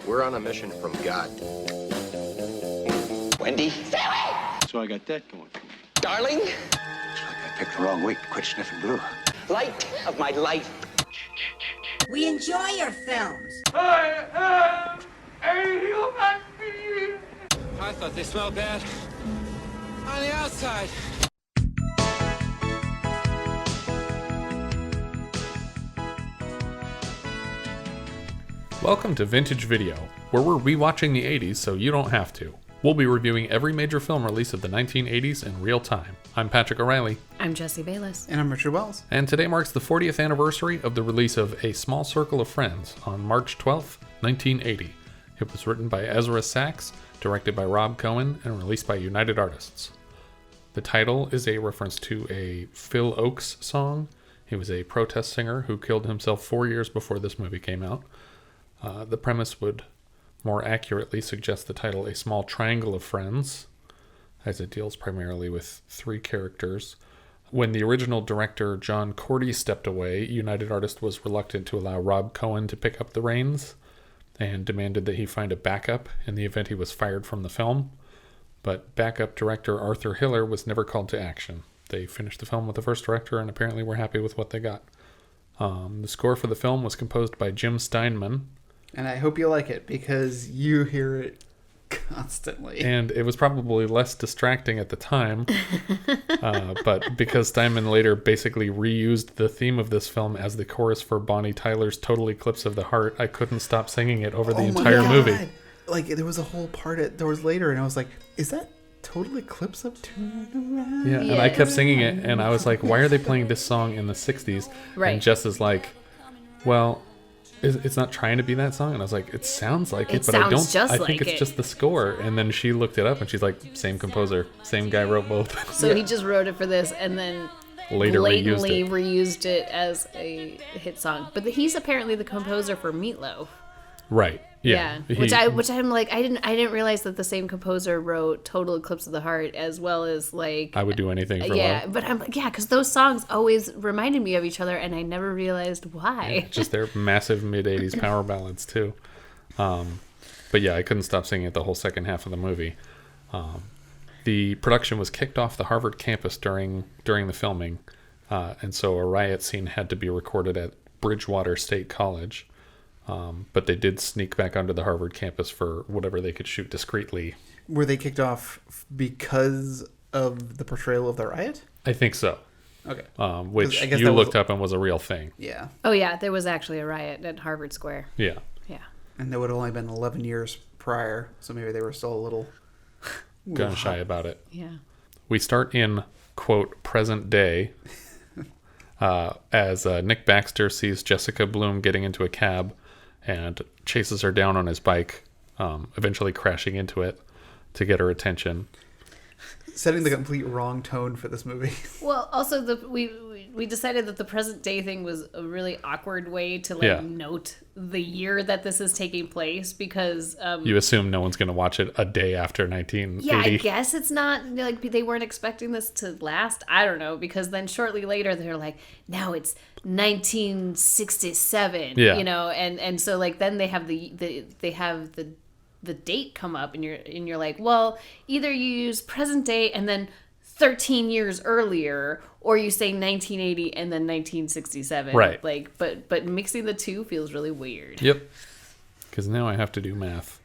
We're on a mission from God. Wendy? Sarah! So I got that going for me. Darling? Looks like I picked the wrong week to quit sniffing glue. Light of my life. We enjoy your films. I am a human being. I thought they smelled bad on the outside. Welcome to Vintage Video, where we're rewatching the 80s so you don't have to. We'll be reviewing every major film release of the 1980s in real time. I'm Patrick O'Reilly. I'm Jesse Bayless. And I'm Richard Wells. And today marks the 40th anniversary of the release of A Small Circle of Friends on March 12th, 1980. It was written by Ezra Sachs, directed by Rob Cohen, and released by United Artists. The title is a reference to a Phil Ochs song. He was a protest singer who killed himself 4 years before this movie came out. The premise would more accurately suggest the title A Small Triangle of Friends, as it deals primarily with three characters. When the original director John Cordy stepped away, United Artists was reluctant to allow Rob Cohen to pick up the reins and demanded that he find a backup in the event he was fired from the film. But backup director Arthur Hiller was never called to action. They finished the film with the first director and apparently were happy with what they got. The score for the film was composed by Jim Steinman. And I hope you like it, because you hear it constantly. And it was probably less distracting at the time, but because Steinman later basically reused the theme of this film as the chorus for Bonnie Tyler's Total Eclipse of the Heart, I couldn't stop singing it over the entire movie. Like, there was a whole part there was later, and I was like, is that Total Eclipse of Turn Around? Yeah, and I kept singing it, and I was like, why are they playing this song in the 60s? Right. And Jess is like, well, it's not trying to be that song. And I was like, it sounds like it, but I don't. I think it's just the score. And then she looked it up, and she's like, same composer, same guy wrote both. So he just wrote it for this, and then later blatantly reused it as a hit song. But he's apparently the composer for Meatloaf. Right. Yeah. Which I'm like, I didn't realize that the same composer wrote Total Eclipse of the Heart as well as like I Would Do Anything for Love. But I'm like, because those songs always reminded me of each other, and I never realized why. Yeah, just their massive mid-80s power ballads too. But yeah, I couldn't stop singing it the whole second half of the movie. The production was kicked off the Harvard campus during the filming, and so a riot scene had to be recorded at Bridgewater State College. But they did sneak back onto the Harvard campus for whatever they could shoot discreetly. Were they kicked off because of the portrayal of the riot? I think so. Okay. Which you looked up and was a real thing. Yeah. Oh yeah, there was actually a riot at Harvard Square. Yeah. Yeah. And that would have only been 11 years prior, so maybe they were still a little gun shy about it. Yeah. We start in, quote, present day, as Nick Baxter sees Jessica Bloom getting into a cab and chases her down on his bike, eventually crashing into it to get her attention. Setting the complete wrong tone for this movie. Well, also we decided that the present day thing was a really awkward way to note the year that this is taking place, because you assume no one's going to watch it a day after 1980. Yeah, I guess it's not like they weren't expecting this to last. I don't know, because then shortly later they're like, now it's 1967. Yeah. You know, and so like then they have the date come up, and you're like, well, either you use present day and then 13 years earlier, or you say 1980 and then 1967. Right. Like, but mixing the two feels really weird. Yep. Because now I have to do math.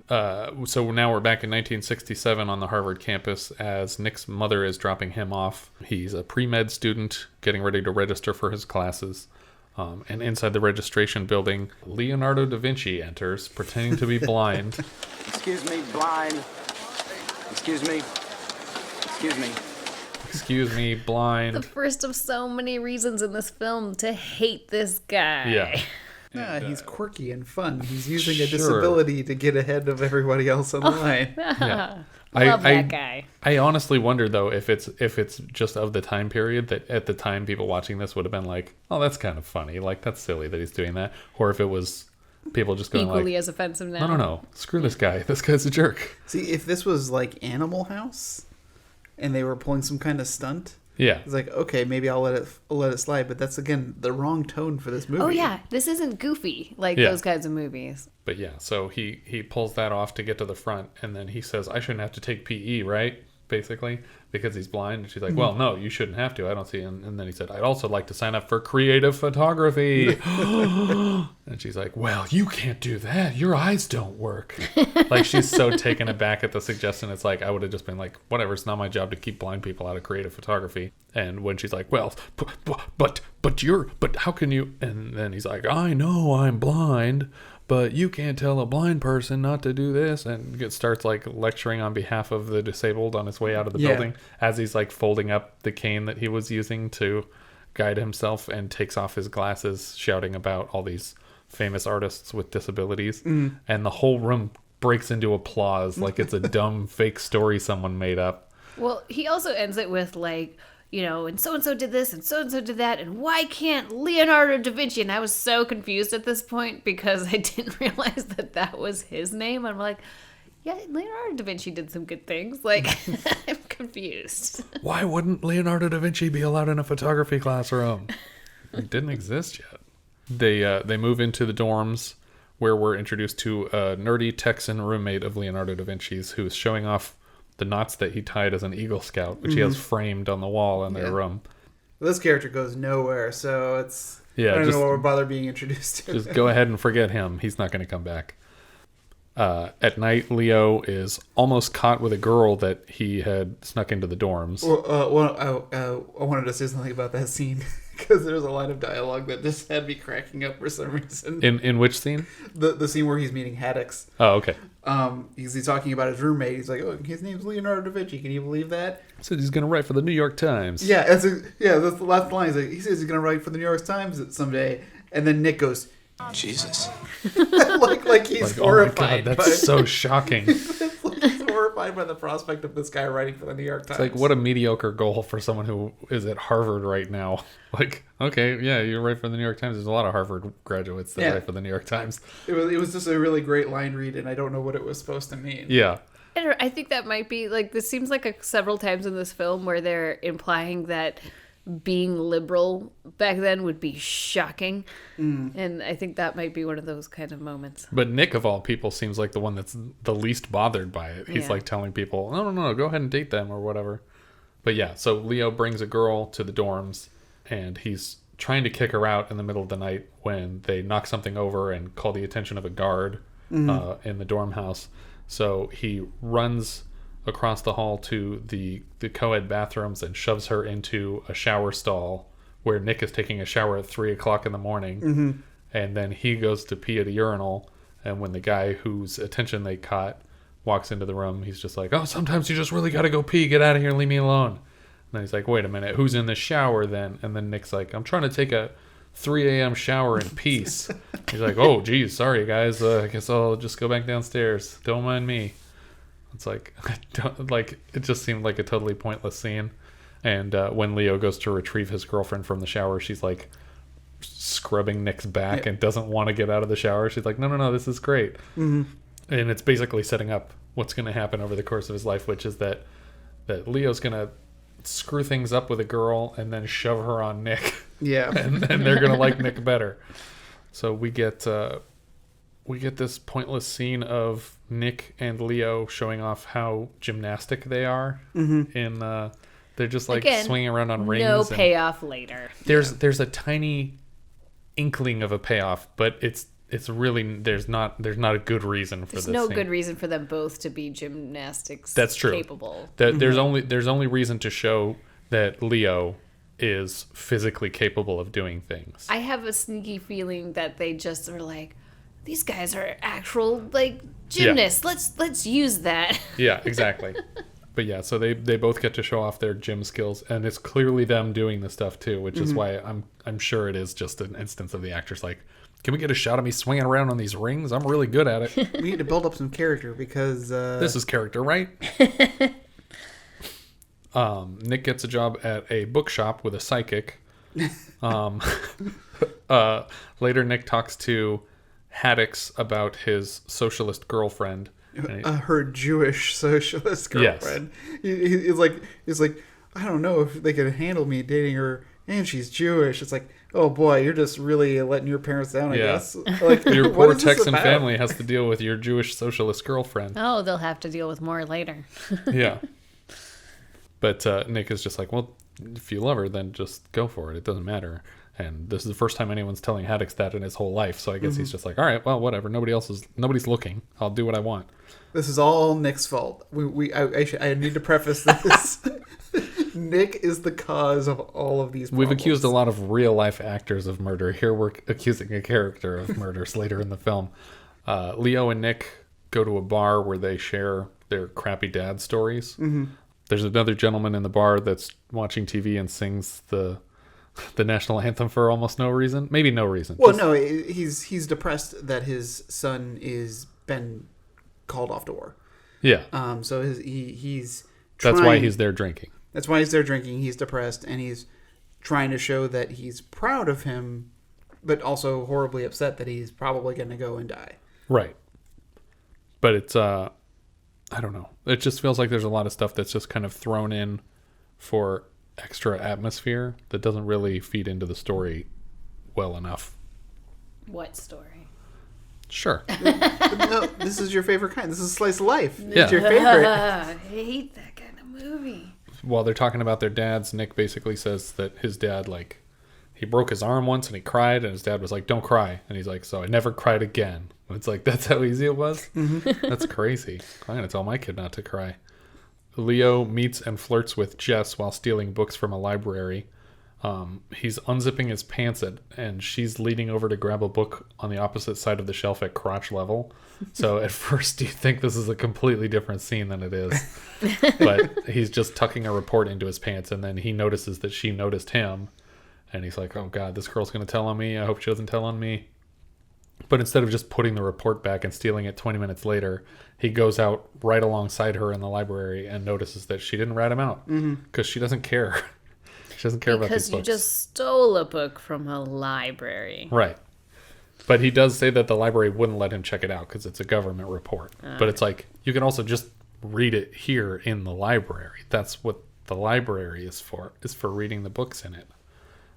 So now we're back in 1967 on the Harvard campus as Nick's mother is dropping him off. He's a pre-med student getting ready to register for his classes. And inside the registration building, Leonardo da Vinci enters, pretending to be blind. Excuse me, blind. Excuse me. Excuse me. Excuse me, blind. The first of so many reasons in this film to hate this guy. Yeah. Yeah, he's quirky and fun. He's using a disability to get ahead of everybody else on the line. Yeah. Love that guy. I honestly wonder though if it's just of the time period that at the time people watching this would have been like, oh, that's kind of funny, like that's silly that he's doing that, or if it was people just going equally like, as offensive now. No, screw this guy. This guy's a jerk. See, if this was like Animal House, and they were pulling some kind of stunt, Yeah. It's like, okay, maybe I'll let it slide, but that's again the wrong tone for this movie. Oh yeah, this isn't goofy like Yeah. those kinds of movies. But yeah, so he pulls that off to get to the front, and then he says, I shouldn't have to take PE, right? Basically, because he's blind. And she's like, well, no, you shouldn't have to. I don't see. And then he said, I'd also like to sign up for creative photography. And she's like, well, you can't do that. Your eyes don't work. Like, she's so taken aback at the suggestion. It's like, I would have just been like, whatever, it's not my job to keep blind people out of creative photography. And when she's like, well, but how can you? And then he's like, I know I'm blind, but you can't tell a blind person not to do this. And it starts like lecturing on behalf of the disabled on his way out of the building as he's like folding up the cane that he was using to guide himself, and takes off his glasses, shouting about all these famous artists with disabilities. And the whole room breaks into applause like it's a dumb fake story someone made up. Well, he also ends it with like, you know, and so did this, and so did that, and why can't Leonardo da Vinci? And I was so confused at this point because I didn't realize that was his name. I'm like, yeah, Leonardo da Vinci did some good things. Like, I'm confused. Why wouldn't Leonardo da Vinci be allowed in a photography classroom? It didn't exist yet. They move into the dorms, where we're introduced to a nerdy Texan roommate of Leonardo da Vinci's who's showing off the knots that he tied as an Eagle Scout, which he has framed on the wall in their room. Well, this character goes nowhere, so it's... I don't know what we're bother being introduced to. Just go ahead and forget him. He's not going to come back. At night, Leo is almost caught with a girl that he had snuck into the dorms. I wanted to say something about that scene, because there's a line of dialogue that just had me cracking up for some reason. In which scene? The scene where he's meeting Haddox. Oh, okay. He's talking about his roommate. He's like, oh, his name's Leonardo da Vinci. Can you believe that? Said he's going to write for the New York Times. Yeah, that's the last line. He's like, he says he's going to write for the New York Times someday. And then Nick goes, Jesus. like he's Like, horrified. Oh my God, that's so shocking. It's like he's horrified by the prospect of this guy writing for the New York Times. It's like, what a mediocre goal for someone who is at Harvard right now. Like, okay, yeah, you write for the New York Times. There's a lot of Harvard graduates that write for the New York Times. It was just a really great line read, and I don't know what it was supposed to mean. Yeah. I think that might be, like, this seems like several times in this film where they're implying that being liberal back then would be shocking. And I think that might be one of those kind of moments. But Nick, of all people, seems like the one that's the least bothered by it. He's like telling people, no, go ahead and date them or whatever. But yeah, so Leo brings a girl to the dorms, and he's trying to kick her out in the middle of the night when they knock something over and call the attention of a guard in the dorm house. So he runs across the hall to the co-ed bathrooms and shoves her into a shower stall where Nick is taking a shower at 3 o'clock in the morning. And then he goes to pee at a urinal, and when the guy whose attention they caught walks into the room, he's just like, oh, sometimes you just really gotta go pee, get out of here, leave me alone. And then he's like, wait a minute, who's in the shower then? And then Nick's like, I'm trying to take a 3 a.m. shower in peace. He's like, oh geez, sorry guys, I guess I'll just go back downstairs, don't mind me. It's like, it just seemed like a totally pointless scene. And when Leo goes to retrieve his girlfriend from the shower, she's like scrubbing Nick's back and doesn't want to get out of the shower. She's like, no, this is great. And it's basically setting up what's going to happen over the course of his life, which is that Leo's going to screw things up with a girl and then shove her on Nick. Yeah. and they're going to like Nick better. So we get this pointless scene of Nick and Leo showing off how gymnastic they are. They're just like swinging around on rings. No payoff later. There's a tiny inkling of a payoff, but it's really there's not a good reason for this. There's no scene. good reason for them both to be gymnastics. That's true. Capable. There's only reason to show that Leo is physically capable of doing things. I have a sneaky feeling that they just are like, these guys are actual like gymnasts. Let's use that. Yeah, exactly. But yeah, so they both get to show off their gym skills, and it's clearly them doing the stuff too, which is why I'm sure it is just an instance of the actors like, can we get a shot of me swinging around on these rings? I'm really good at it. We need to build up some character because this is character, right? Nick gets a job at a bookshop with a psychic. Later, Nick talks to Haddox about his socialist girlfriend. Her Jewish socialist girlfriend. Yes. He's like, I don't know if they could handle me dating her, and she's Jewish. It's like, oh boy, you're just really letting your parents down, I guess. Like, Your what poor is this Texan about? family has to deal with your Jewish socialist girlfriend. Oh, they'll have to deal with more later. Yeah. But Nick is just like, well, if you love her, then just go for it. It doesn't matter. And this is the first time anyone's telling Haddox that in his whole life. So I guess he's just like, all right, well, whatever. Nobody's looking. I'll do what I want. This is all Nick's fault. I need to preface this. Nick is the cause of all of these problems. We've accused a lot of real life actors of murder. Here we're accusing a character of murders later in the film. Leo and Nick go to a bar where they share their crappy dad stories. Mm-hmm. There's another gentleman in the bar that's watching TV and sings the national anthem for almost no reason. Maybe no reason. Well, no, he's depressed that his son is been called off to war. Yeah. So he's That's why he's there drinking. That's why he's there drinking. He's depressed, and he's trying to show that he's proud of him, but also horribly upset that he's probably going to go and die. Right. But it's, I don't know. It just feels like there's a lot of stuff that's just kind of thrown in for extra atmosphere that doesn't really feed into the story well enough. What story? Sure. No, this is your favorite kind. This is slice of life. Yeah. It's your favorite. I hate that kind of movie. While they're talking about their dads, Nick basically says that his dad, like, he broke his arm once and he cried, and his dad was like, don't cry. And he's like, so I never cried again. And it's like, that's how easy it was? Mm-hmm. That's crazy. I'm going to tell my kid not to cry. Leo meets and flirts with Jess while stealing books from a library. He's unzipping his pants and she's leaning over to grab a book on the opposite side of the shelf at crotch level. So at first you think this is a completely different scene than it is. But he's just tucking a report into his pants, and then he notices that she noticed him. And he's like, oh God, this girl's going to tell on me. I hope she doesn't tell on me. But instead of just putting the report back and stealing it 20 minutes later, he goes out right alongside her in the library and notices that she didn't rat him out because she doesn't care. She doesn't care about these books. Because you just stole a book from a library. Right. But he does say that the library wouldn't let him check it out because it's a government report. But it's like, you can also just read it here in the library. That's what the library is for reading the books in it.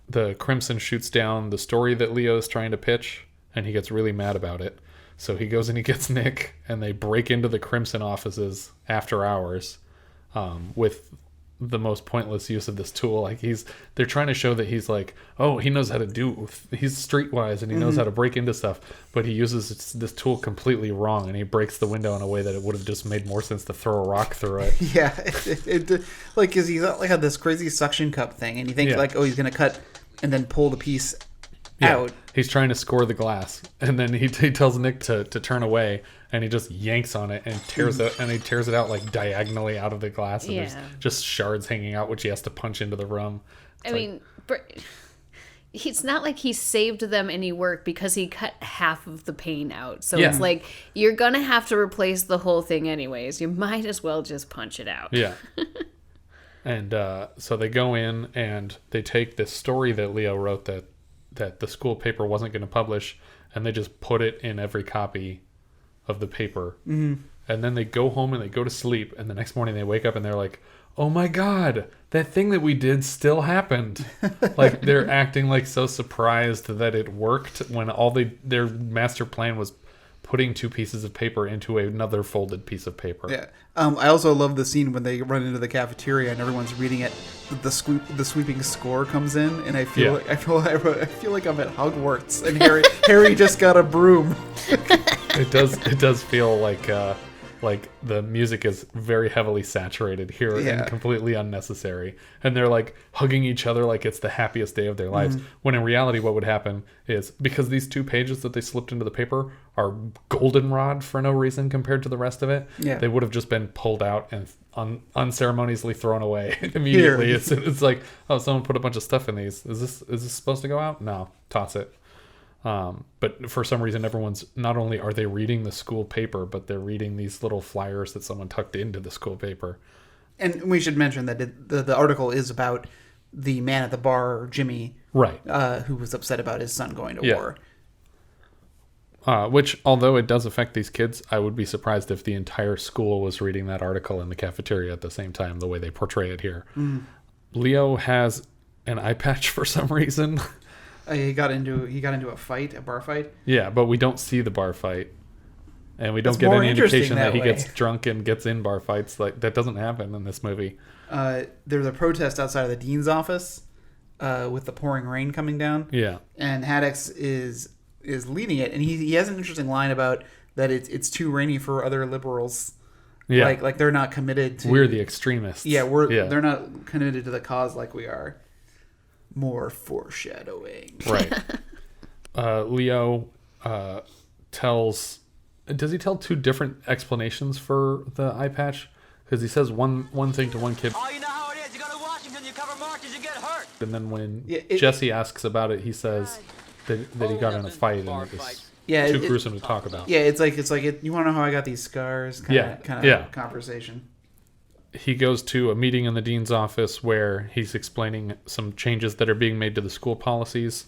The Crimson shoots down the story that Leo is trying to pitch, and he gets really mad about it. So he goes and he gets Nick, and they break into the Crimson offices after hours with the most pointless use of this tool. Like, they're trying to show that he's like, oh, he knows how to he's streetwise and he knows how to break into stuff, but he uses this tool completely wrong, and he breaks the window in a way that it would have just made more sense to throw a rock through it. Yeah, it like, because he's like had this crazy suction cup thing, and you think like, oh, he's gonna cut and then pull the piece out. He's trying to score the glass, and then he tells Nick to turn away, and he just yanks on it and tears it, and he tears it out like diagonally out of the glass, and there's just shards hanging out, which he has to punch into the room. I mean, it's not like he saved them any work because he cut half of the pane out. So it's like, you're gonna have to replace the whole thing anyways. You might as well just punch it out. Yeah. And so they go in and they take this story that Leo wrote that the school paper wasn't going to publish, and they just put it in every copy of the paper. Mm-hmm. And then they go home and they go to sleep, and the next morning they wake up and they're like, oh my God, that thing that we did still happened. Like, they're acting like so surprised that it worked when their master plan was putting two pieces of paper into another folded piece of paper. Yeah. I also love the scene when they run into the cafeteria and everyone's reading it. The sweeping score comes in, and I feel like I'm at Hogwarts, and Harry just got a broom. It does feel like the music is very heavily saturated here and completely unnecessary. And they're like hugging each other like it's the happiest day of their lives. When in reality, what would happen is, because these 2 pages that they slipped into the paper are goldenrod for no reason compared to the rest of it, they would have just been pulled out and unceremoniously thrown away immediately. It's like, oh, someone put a bunch of stuff in these. Is this supposed to go out? No, toss it. But for some reason, everyone's, not only are they reading the school paper, but they're reading these little flyers that someone tucked into the school paper. And we should mention that the article is about the man at the bar, Jimmy, right? Who was upset about his son going to war. Which, although it does affect these kids, I would be surprised if the entire school was reading that article in the cafeteria at the same time, the way they portray it here. Leo has an eye patch for some reason. He got into a bar fight. Yeah, but we don't see the bar fight. And we don't It's get more any interesting indication that he that gets way. drunk and gets in bar fights. Like, that doesn't happen in this movie. There's a protest outside of the dean's office with the pouring rain coming down. Yeah. And Haddox is leading it, and he has an interesting line about that it's too rainy for other liberals. Yeah. Like they're not committed to. We're the extremists. Yeah, they're not committed to the cause like we are. More foreshadowing. Right. Leo tells... Does he tell two different explanations for the eye patch? Because he says one thing to one kid. Oh, you know how it is. You go to Washington, you cover marches, you get hurt. And then when Jesse asks about it, he says that he got in a fight and it was too gruesome to talk about. Yeah, it's like you want to know how I got these scars? Kind of conversation. He goes to a meeting in the dean's office where he's explaining some changes that are being made to the school policies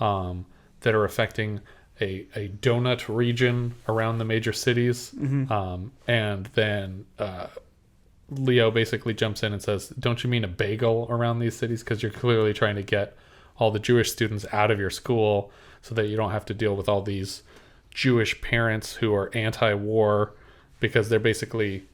that are affecting a donut region around the major cities. Mm-hmm. And then Leo basically jumps in and says, don't you mean a bagel around these cities? Because you're clearly trying to get all the Jewish students out of your school so that you don't have to deal with all these Jewish parents who are anti-war, because they're basically,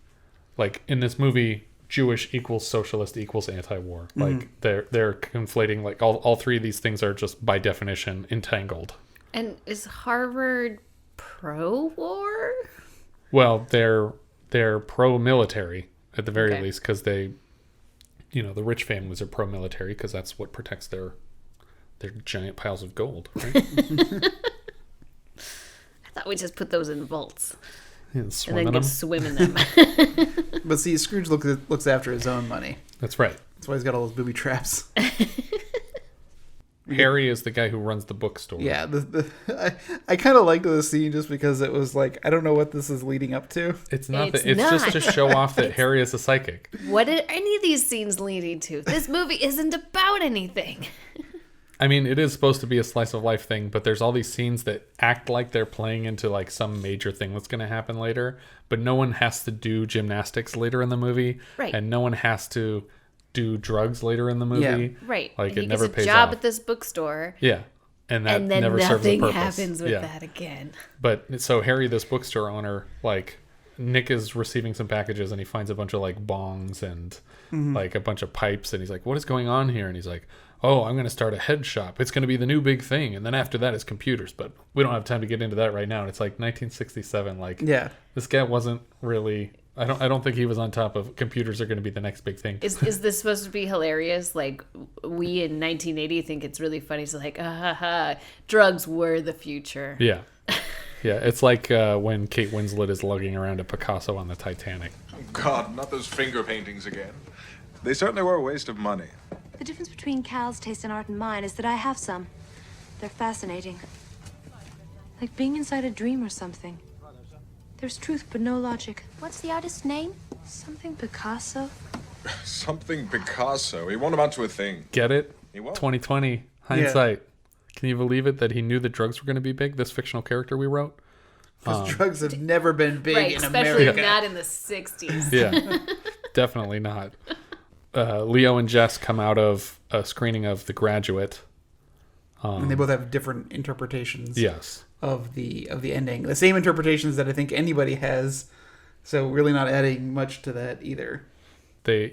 like, in this movie, Jewish equals socialist equals anti-war. Mm-hmm. Like, they're conflating, like, all three of these things are just by definition entangled. And is Harvard pro-war? Well, they're pro-military at the very least, because they, the rich families are pro-military because that's what protects their giant piles of gold, right? I thought we just put those in vaults And and then could swim in them. But see, Scrooge looks after his own money. That's right. That's why he's got all those booby traps. Harry is the guy who runs the bookstore. Yeah, I kind of liked the scene just because it was like, I don't know what this is leading up to. It's not. It's It's not. just to show off that Harry is a psychic. What are any of these scenes leading to? This movie isn't about anything. I mean, it is supposed to be a slice of life thing, but there's all these scenes that act like they're playing into like some major thing that's going to happen later. But no one has to do gymnastics later in the movie, Right. And no one has to do drugs later in the movie. Yeah. Right. Like, And it he never gets pays a job off. at this bookstore. Yeah. And that And then never serves a nothing purpose. happens with Yeah. that again. But so Harry, this bookstore owner, like, Nick is receiving some packages and he finds a bunch of like bongs and like a bunch of pipes, and he's like, what is going on here? And he's like, oh, I'm going to start a head shop. It's going to be the new big thing. And then after that is computers, but we don't have time to get into that right now. And it's like 1967. Like, Yeah. this guy wasn't really, I don't think he was on top of computers are going to be the next big thing. Is this supposed to be hilarious? Like, we in 1980 think it's really funny. So like, drugs were the future. Yeah. Yeah. It's like when Kate Winslet is lugging around a Picasso on the Titanic. God, not those finger paintings again. They certainly were a waste of money. The difference between Cal's taste in art and mine is that I have some. They're fascinating. Like being inside a dream or something. There's truth but no logic. What's the artist's name? Something Picasso? Something Picasso. He won't amount to a thing. Get it? He won't. 2020 hindsight. Can you believe it that he knew that drugs were going to be big? This fictional character we wrote. Because drugs have never been big Right, in especially America. not in the 60s. Yeah, definitely not. Leo and Jess come out of a screening of The Graduate. And they both have different interpretations. Yes. Of the ending, the same interpretations that I think anybody has. So really not adding much to that either. They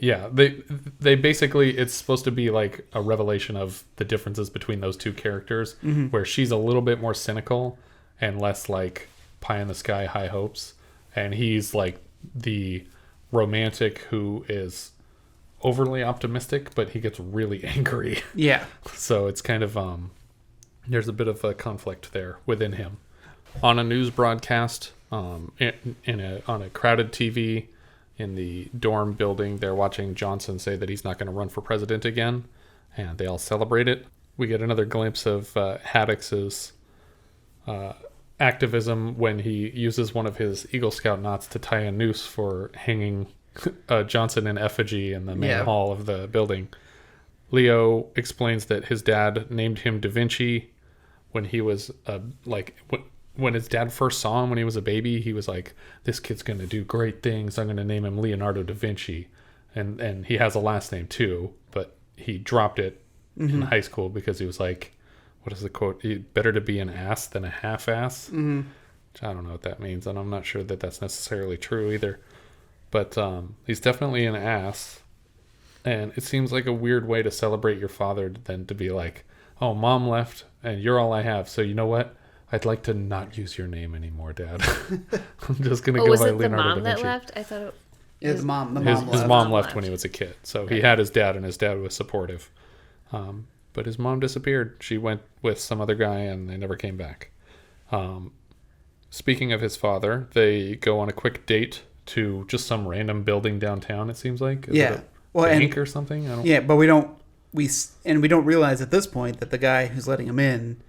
basically, it's supposed to be like a revelation of the differences between those two characters, where she's a little bit more cynical and less like pie in the sky high hopes, and he's like the romantic who is overly optimistic, but he gets really angry. Yeah. So it's kind of there's a bit of a conflict there within him. On a news broadcast, on a crowded TV in the dorm building, they're watching Johnson say that he's not going to run for president again, and they all celebrate it. We get another glimpse of Haddox's activism when he uses one of his Eagle Scout knots to tie a noose for hanging Johnson in effigy in the main hall of the building. Leo explains that his dad named him DaVinci when he was when his dad first saw him when he was a baby. He was like, this kid's going to do great things. I'm going to name him Leonardo da Vinci. and he has a last name too, but he dropped it in high school because he was like, what is the quote? Better to be an ass than a half-ass. Mm-hmm. Which I don't know what that means, and I'm not sure that that's necessarily true either. But he's definitely an ass, and it seems like a weird way to celebrate your father than to be like, oh, mom left, and you're all I have, so you know what? I'd like to not use your name anymore, Dad. I'm just going to go was by it the Leonardo mom da that Vinci. left? I thought it... Yeah, the mom His left. mom left when he was a kid, so he had his dad, and his dad was supportive. But his mom disappeared. She went with some other guy, and they never came back. Speaking of his father, they go on a quick date to just some random building downtown, it seems like. Is it a bank or something? But we don't realize at this point that the guy who's letting him in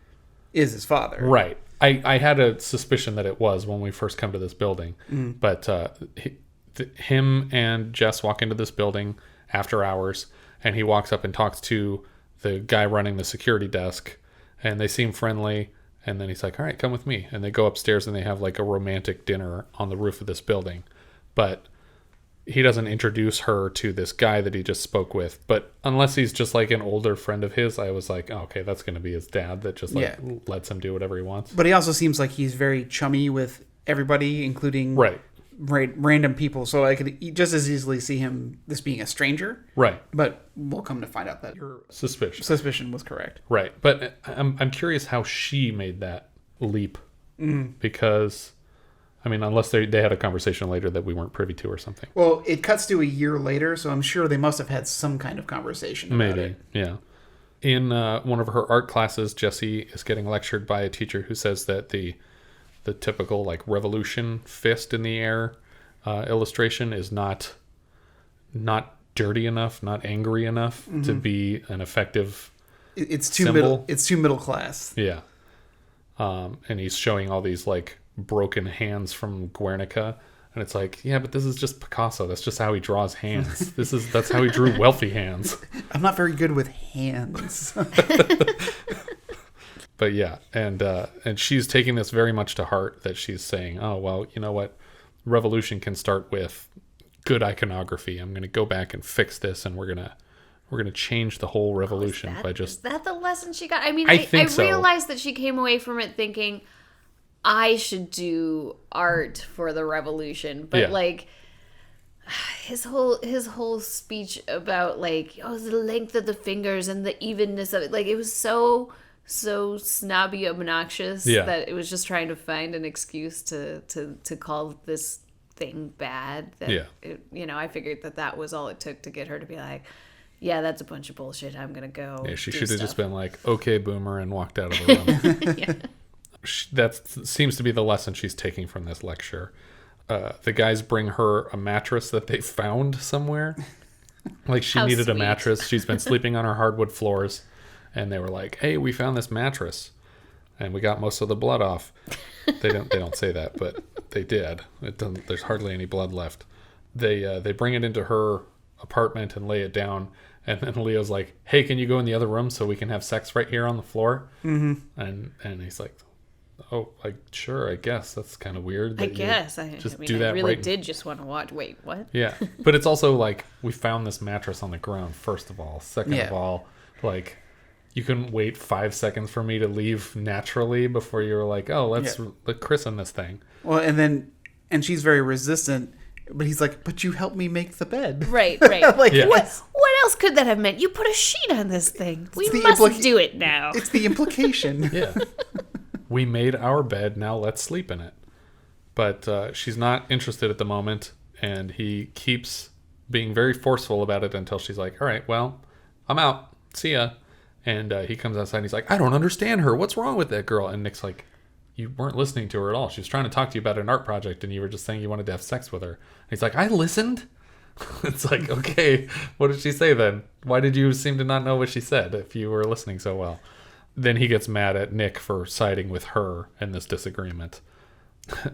is his father. Right. I had a suspicion that it was when we first come to this building. But him and Jess walk into this building after hours, and he walks up and talks to the guy running the security desk, and they seem friendly, and then he's like, all right, come with me. And they go upstairs, and they have like a romantic dinner on the roof of this building. But he doesn't introduce her to this guy that he just spoke with. But unless he's just like an older friend of his, I was like, oh, okay, that's going to be his dad that just lets him do whatever he wants. But he also seems like he's very chummy with everybody, including random people. So I could just as easily see this being a stranger. Right. But we'll come to find out that your suspicion was correct. Right. But I'm curious how she made that leap. Because... I mean, unless they had a conversation later that we weren't privy to or something. Well, it cuts to a year later, so I'm sure they must have had some kind of conversation about it. Yeah. In one of her art classes, Jessie is getting lectured by a teacher who says that the typical like revolution fist in the air illustration is not dirty enough, not angry enough to be an effective symbol. It's too middle class. Yeah. And he's showing all these like broken hands from Guernica, and it's like, yeah, but this is just Picasso. That's just how he draws hands. That's how he drew wealthy hands. I'm not very good with hands. But yeah, and she's taking this very much to heart, that she's saying, oh well, you know what, revolution can start with good iconography. I'm going to go back and fix this, and we're gonna change the whole revolution by just... Is that the lesson she got? I mean, I realized that she came away from it thinking, I should do art for the revolution, but like his whole speech about like, oh, the length of the fingers and the evenness of it, like it was so snobby, obnoxious that it was just trying to find an excuse to call this thing bad. That I figured that was all it took to get her to be like, yeah, that's a bunch of bullshit. I'm gonna go. Yeah, she should have just been like, okay, boomer, and walked out of the room. That seems to be the lesson she's taking from this lecture. The guys bring her a mattress that they found somewhere. Like she needed a mattress. She's been sleeping on her hardwood floors, and they were like, "Hey, we found this mattress, and we got most of the blood off." They don't say that, but they did. There's hardly any blood left. They bring it into her apartment and lay it down, and then Leo's like, "Hey, can you go in the other room so we can have sex right here on the floor?" And he's like, oh, like, sure, I guess. That's kind of weird. I guess. I really did just want to watch. Wait, what? Yeah. But it's also like, we found this mattress on the ground, first of all. Second of all, like, you couldn't wait 5 seconds for me to leave naturally before you were like, oh, let's christen this thing. Well, and she's very resistant, but he's like, but you helped me make the bed. Right. Like, what else could that have meant? You put a sheet on this thing. We must do it now. It's the implication. Yeah. We made our bed, now let's sleep in it. But she's not interested at the moment, and he keeps being very forceful about it until she's like, all right, well, I'm out. See ya. And he comes outside, and he's like, I don't understand her. What's wrong with that girl? And Nick's like, you weren't listening to her at all. She was trying to talk to you about an art project, and you were just saying you wanted to have sex with her. And he's like, I listened. It's like, okay, what did she say then? Why did you seem to not know what she said if you were listening so well? Then he gets mad at Nick for siding with her in this disagreement.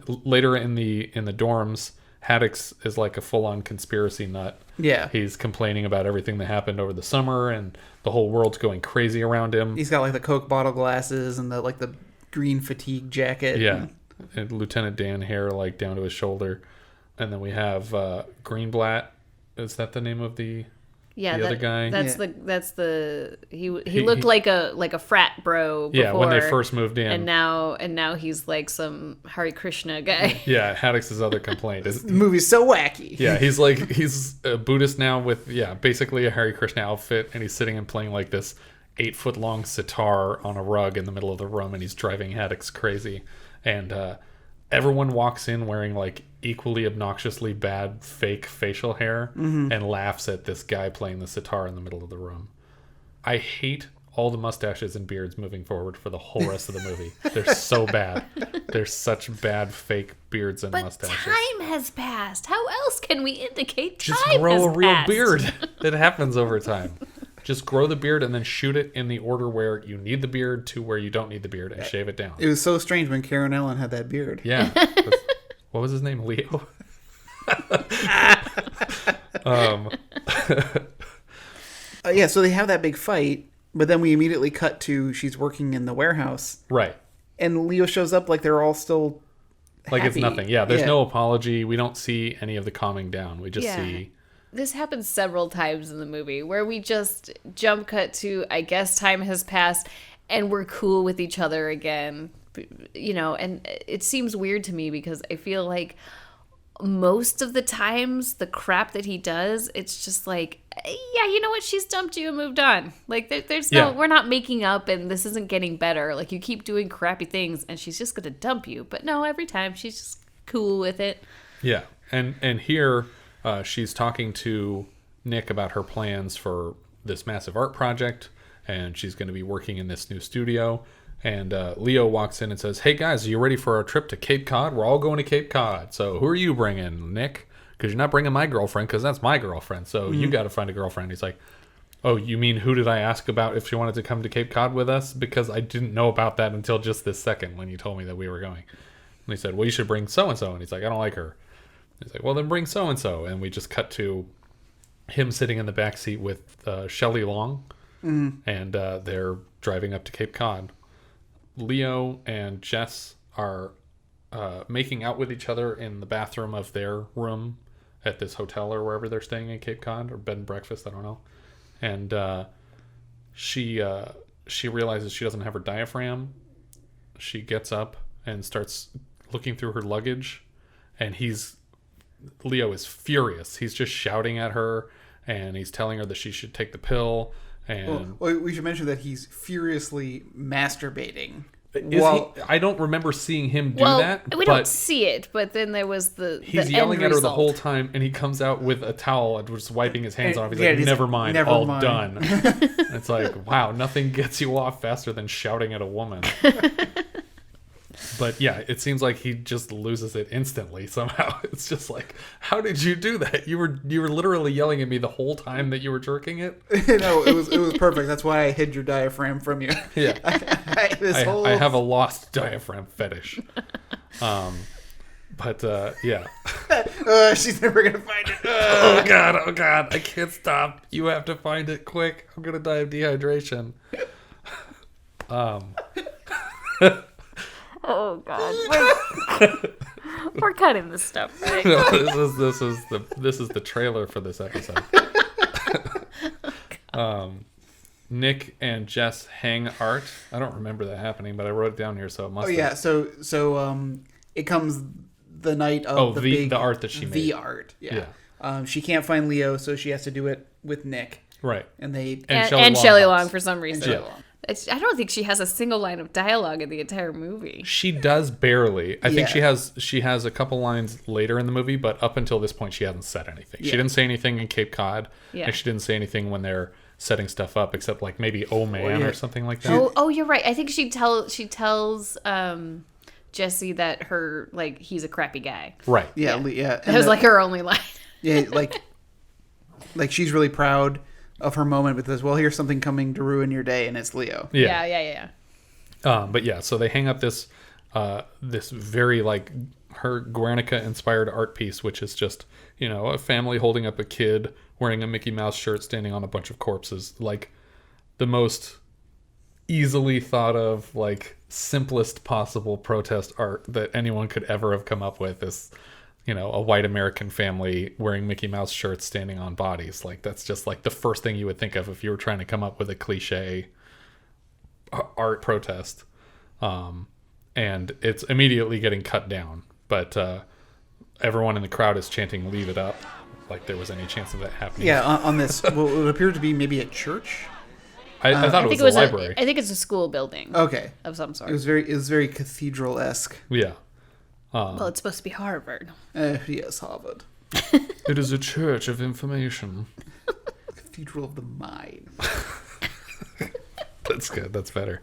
Later in the dorms, Haddox is like a full-on conspiracy nut. Yeah. He's complaining about everything that happened over the summer, and the whole world's going crazy around him. He's got like the Coke bottle glasses and the green fatigue jacket. Yeah. And Lieutenant Dan hair like down to his shoulder. And then we have Greenblatt Is that the name of the Yeah, other guy? That's he looked like a frat bro before. Yeah, when they first moved in. And now he's like some Hare Krishna guy. Yeah, Haddox's other complaint is The movie's so wacky. yeah, he's a Buddhist now with basically a Hare Krishna outfit, and he's sitting and playing like this 8-foot long sitar on a rug in the middle of the room, and he's driving Haddox crazy. And everyone walks in wearing like equally obnoxiously bad fake facial hair and laughs at this guy playing the sitar in the middle of the room. I hate all the mustaches and beards moving forward for the whole rest of the movie. They're so bad. They're such bad fake beards and But mustaches. time has passed. How else can we indicate Just time grow has a real passed? beard. It happens over time. Just grow the beard and then shoot it in the order where you need the beard to where you don't need the beard and shave it down. It was so strange when Karen Allen had that beard. Yeah. What was his name? Leo? Yeah, so they have that big fight, but then we immediately cut to she's working in the warehouse. Right. And Leo shows up like they're all still Like it's happy. nothing. Yeah, there's no apology. We don't see any of the calming down. We just see... This happens several times in the movie where we just jump cut to, I guess time has passed and we're cool with each other again. You know, and it seems weird to me because I feel like most of the times the crap that he does, it's just like, yeah, you know what? She's dumped you and moved on. Like there's no, we're not making up and this isn't getting better. Like you keep doing crappy things and she's just going to dump you. But no, every time she's just cool with it. Yeah. And here she's talking to Nick about her plans for this massive art project. And she's going to be working in this new studio. And Leo walks in and says, "Hey guys, are you ready for our trip to Cape Cod? We're all going to Cape Cod. So who are you bringing, Nick? Because you're not bringing my girlfriend, because that's my girlfriend. So you got to find a girlfriend." He's like, "Oh, you mean who did I ask about if she wanted to come to Cape Cod with us? Because I didn't know about that until just this second when you told me that we were going." And he said, "Well, you should bring so-and-so." And he's like, "I don't like her." He's like, "Well, then bring so-and-so." And we just cut to him sitting in the back seat with Shelley Long. And they're driving up to Cape Cod. Leo and Jess are making out with each other in the bathroom of their room at this hotel or wherever they're staying in Cape Cod, or bed and breakfast, I don't know. And she realizes she doesn't have her diaphragm. She gets up and starts looking through her luggage, and Leo is furious. He's just shouting at her, and he's telling her that she should take the pill. And well, we should mention that he's furiously masturbating. I don't remember seeing him do Well, that. we don't see it, but then there was He's yelling at her the whole time, and he comes out with a towel and just wiping his hands off. He's like, never mind, done. It's like, wow, nothing gets you off faster than shouting at a woman. But yeah, it seems like he just loses it instantly somehow. It's just like, how did you do that? You were literally yelling at me the whole time that you were jerking it. No, it was perfect. That's why I hid your diaphragm from you. Yeah, I have a lost diaphragm fetish. But yeah. She's never gonna find it. Oh god, I can't stop. You have to find it quick. I'm gonna die of dehydration. Oh god, we're cutting this stuff, right? No, this is the trailer for this episode. Nick and Jess hang art. I don't remember that happening, but I wrote it down here, so it must. Oh yeah, so it comes the night of the art that she made. The art, yeah. She can't find Leo, so she has to do it with Nick. Right. And Shelley Long for some reason. Shelley Long. I don't think she has a single line of dialogue in the entire movie. She does barely. I think she has a couple lines later in the movie, but up until this point, she hasn't said anything. Yeah. She didn't say anything in Cape Cod, and she didn't say anything when they're setting stuff up, except like maybe "Oh man" or something like that. Oh, you're right. I think she tells Jesse that he's a crappy guy. Right. Yeah. That was like her only line. Yeah, like she's really proud of her moment because, well, here's something coming to ruin your day, and it's Leo. Yeah. But yeah, so they hang up this very like her Guernica inspired art piece, which is just, a family holding up a kid wearing a Mickey Mouse shirt standing on a bunch of corpses. Like the most easily thought of, like simplest possible protest art that anyone could ever have come up with. This a white American family wearing Mickey Mouse shirts standing on bodies. Like, that's just like the first thing you would think of if you were trying to come up with a cliche art protest. And it's immediately getting cut down. But everyone in the crowd is chanting, "Leave it up," like there was any chance of that happening. Yeah, on this, what would appear to be maybe a church. I thought it was a library. I think it's a school building. Okay, of some sort. It was very cathedral-esque. Yeah. Well, it's supposed to be Harvard. Yes, Harvard. It is a church of information. Cathedral of the mind. That's good. That's better.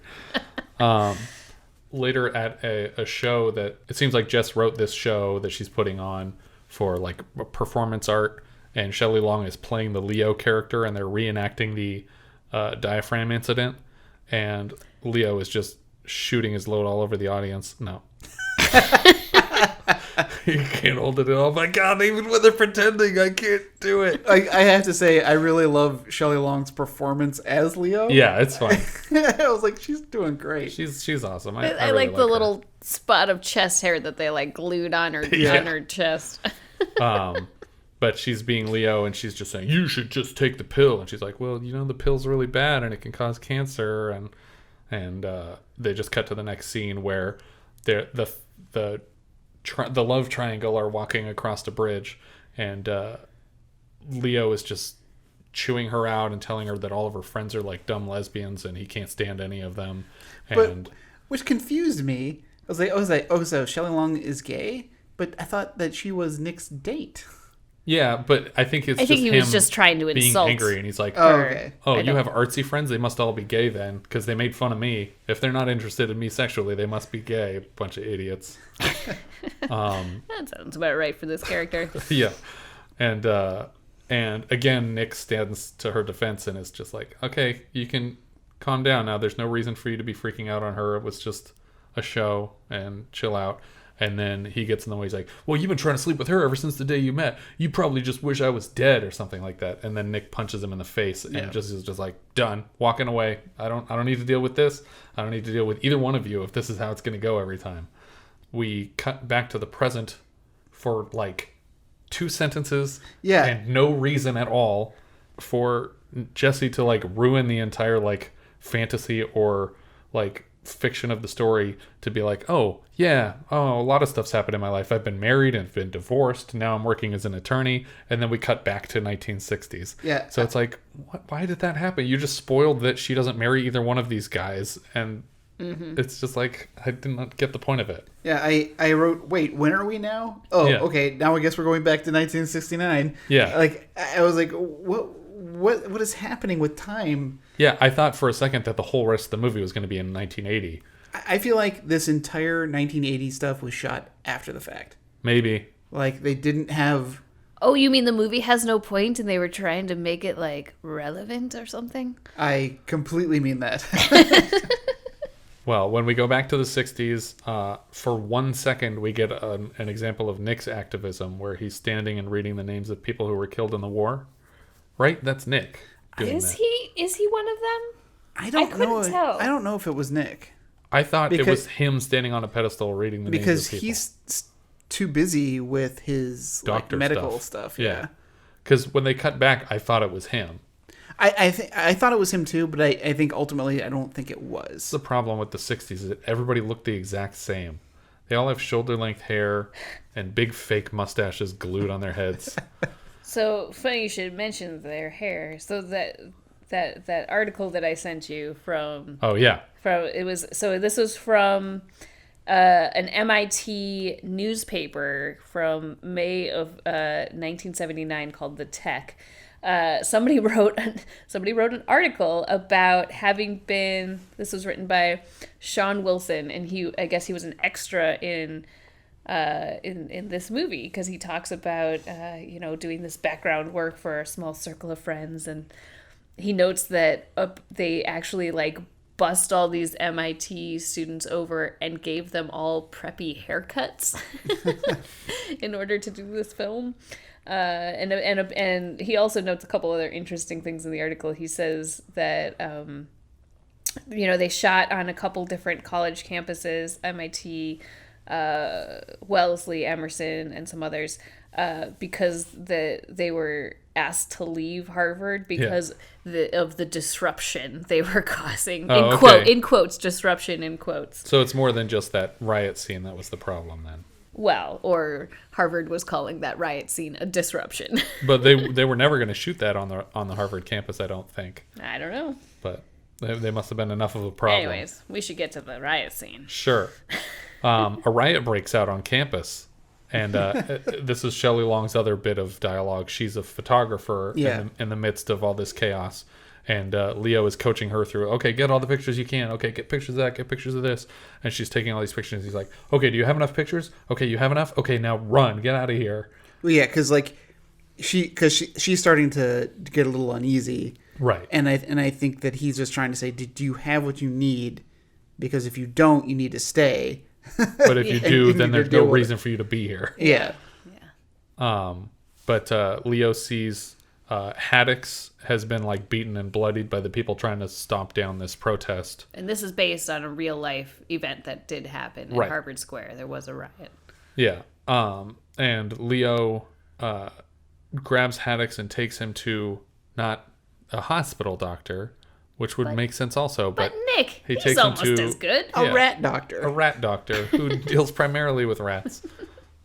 Later at a show that it seems like Jess wrote this show that she's putting on for like performance art, and Shelley Long is playing the Leo character, and they're reenacting the diaphragm incident, and Leo is just shooting his load all over the audience. No. You can't hold it at all. My God, even when they're pretending, I can't do it. I have to say, I really love Shelley Long's performance as Leo. Yeah, it's fine. I was like, she's doing great. She's awesome. I really like the her. little spot of chest hair that they like glued on her on her chest. But she's being Leo, and she's just saying, "You should just take the pill." And she's like, "Well, the pill's really bad, and it can cause cancer." And they just cut to the next scene where the love triangle are walking across the bridge, and Leo is just chewing her out and telling her that all of her friends are like dumb lesbians, and he can't stand any of them. And which confused me. I was like, oh, so Shelley Long is gay, but I thought that she was Nick's date. Yeah, but I think he was just trying to being insult. angry, and he's like, "Oh, okay. Oh, you have artsy friends? They must all be gay then, because they made fun of me. If they're not interested in me sexually, they must be gay. Bunch of idiots." That sounds about right for this character. Yeah, and again, Nick stands to her defense and is just like, "Okay, you can calm down now. There's no reason for you to be freaking out on her. It was just a show, and chill out." And then he gets in the way. He's like, "Well, you've been trying to sleep with her ever since the day you met. You probably just wish I was dead," or something like that. And then Nick punches him in the face and is just like, "Done, walking away. I don't need to deal with this. I don't need to deal with either one of you if this is how it's going to go every time." We cut back to the present for like 2 sentences, and no reason at all for Jesse to like ruin the entire like fantasy or like fiction of the story to be like, a lot of stuff's happened in my life. I've been married and been divorced. Now I'm working as an attorney. And then we cut back to 1960s. Yeah. So it's like, why did that happen? You just spoiled that she doesn't marry either one of these guys. And it's just like, I did not get the point of it. Yeah, I wrote, wait, when are we now? Oh, yeah. Okay, now I guess we're going back to 1969. Yeah. Like, I was like, what is happening with time? Yeah, I thought for a second that the whole rest of the movie was going to be in 1980. I feel like this entire 1980 stuff was shot after the fact. Maybe. Like, they didn't have... Oh, you mean the movie has no point and they were trying to make it, like, relevant or something? I completely mean that. Well, when we go back to the 60s, for 1 second, we get an example of Nick's activism where he's standing and reading the names of people who were killed in the war. Right? That's Nick. Is he one of them? I couldn't tell. I don't know if it was Nick. I thought it was him standing on a pedestal reading the names of people. Because he's too busy with his doctor medical stuff. Yeah. Because when they cut back, I thought it was him. I thought it was him too, but I think ultimately I don't think it was. The problem with the 60s is that everybody looked the exact same. They all have shoulder-length hair and big fake mustaches glued on their heads. So funny you should mention their hair. So that article that I sent you from. Oh yeah. This was from an MIT newspaper from May of 1979 called The Tech. Somebody wrote an article about having been. This was written by Sean Wilson, and I guess he was an extra in this movie because he talks about doing this background work for a small circle of friends, and he notes that they actually like bust all these MIT students over and gave them all preppy haircuts in order to do this film. And he also notes a couple other interesting things in the article. He says that they shot on a couple different college campuses, MIT, Wellesley, Emerson, and some others because they were asked to leave Harvard because of the disruption they were causing. In quotes, disruption in quotes. So it's more than just that riot scene that was the problem then. Well, or Harvard was calling that riot scene a disruption. But they were never going to shoot that on the Harvard campus, I don't think. I don't know. But they must have been enough of a problem. Anyways, we should get to the riot scene. Sure. A riot breaks out on campus. And this is Shelley Long's other bit of dialogue. She's a photographer in the midst of all this chaos. And Leo is coaching her through, okay, get all the pictures you can. Okay, get pictures of that, get pictures of this. And she's taking all these pictures. He's like, okay, do you have enough pictures? Okay, you have enough? Okay, now run. Get out of here. Well, yeah, because she's starting to get a little uneasy. Right. And I think that he's just trying to say, do you have what you need? Because if you don't, you need to stay. But if you do, then there's no reason for you to be here. Yeah. But Leo sees Haddox has been like beaten and bloodied by the people trying to stomp down this protest. And this is based on a real life event that did happen in Harvard Square. There was a riot. Yeah. And Leo grabs Haddox and takes him to not a hospital doctor, which would make sense also. But Nick, he's takes almost him to, as good. A rat doctor. A rat doctor who deals primarily with rats.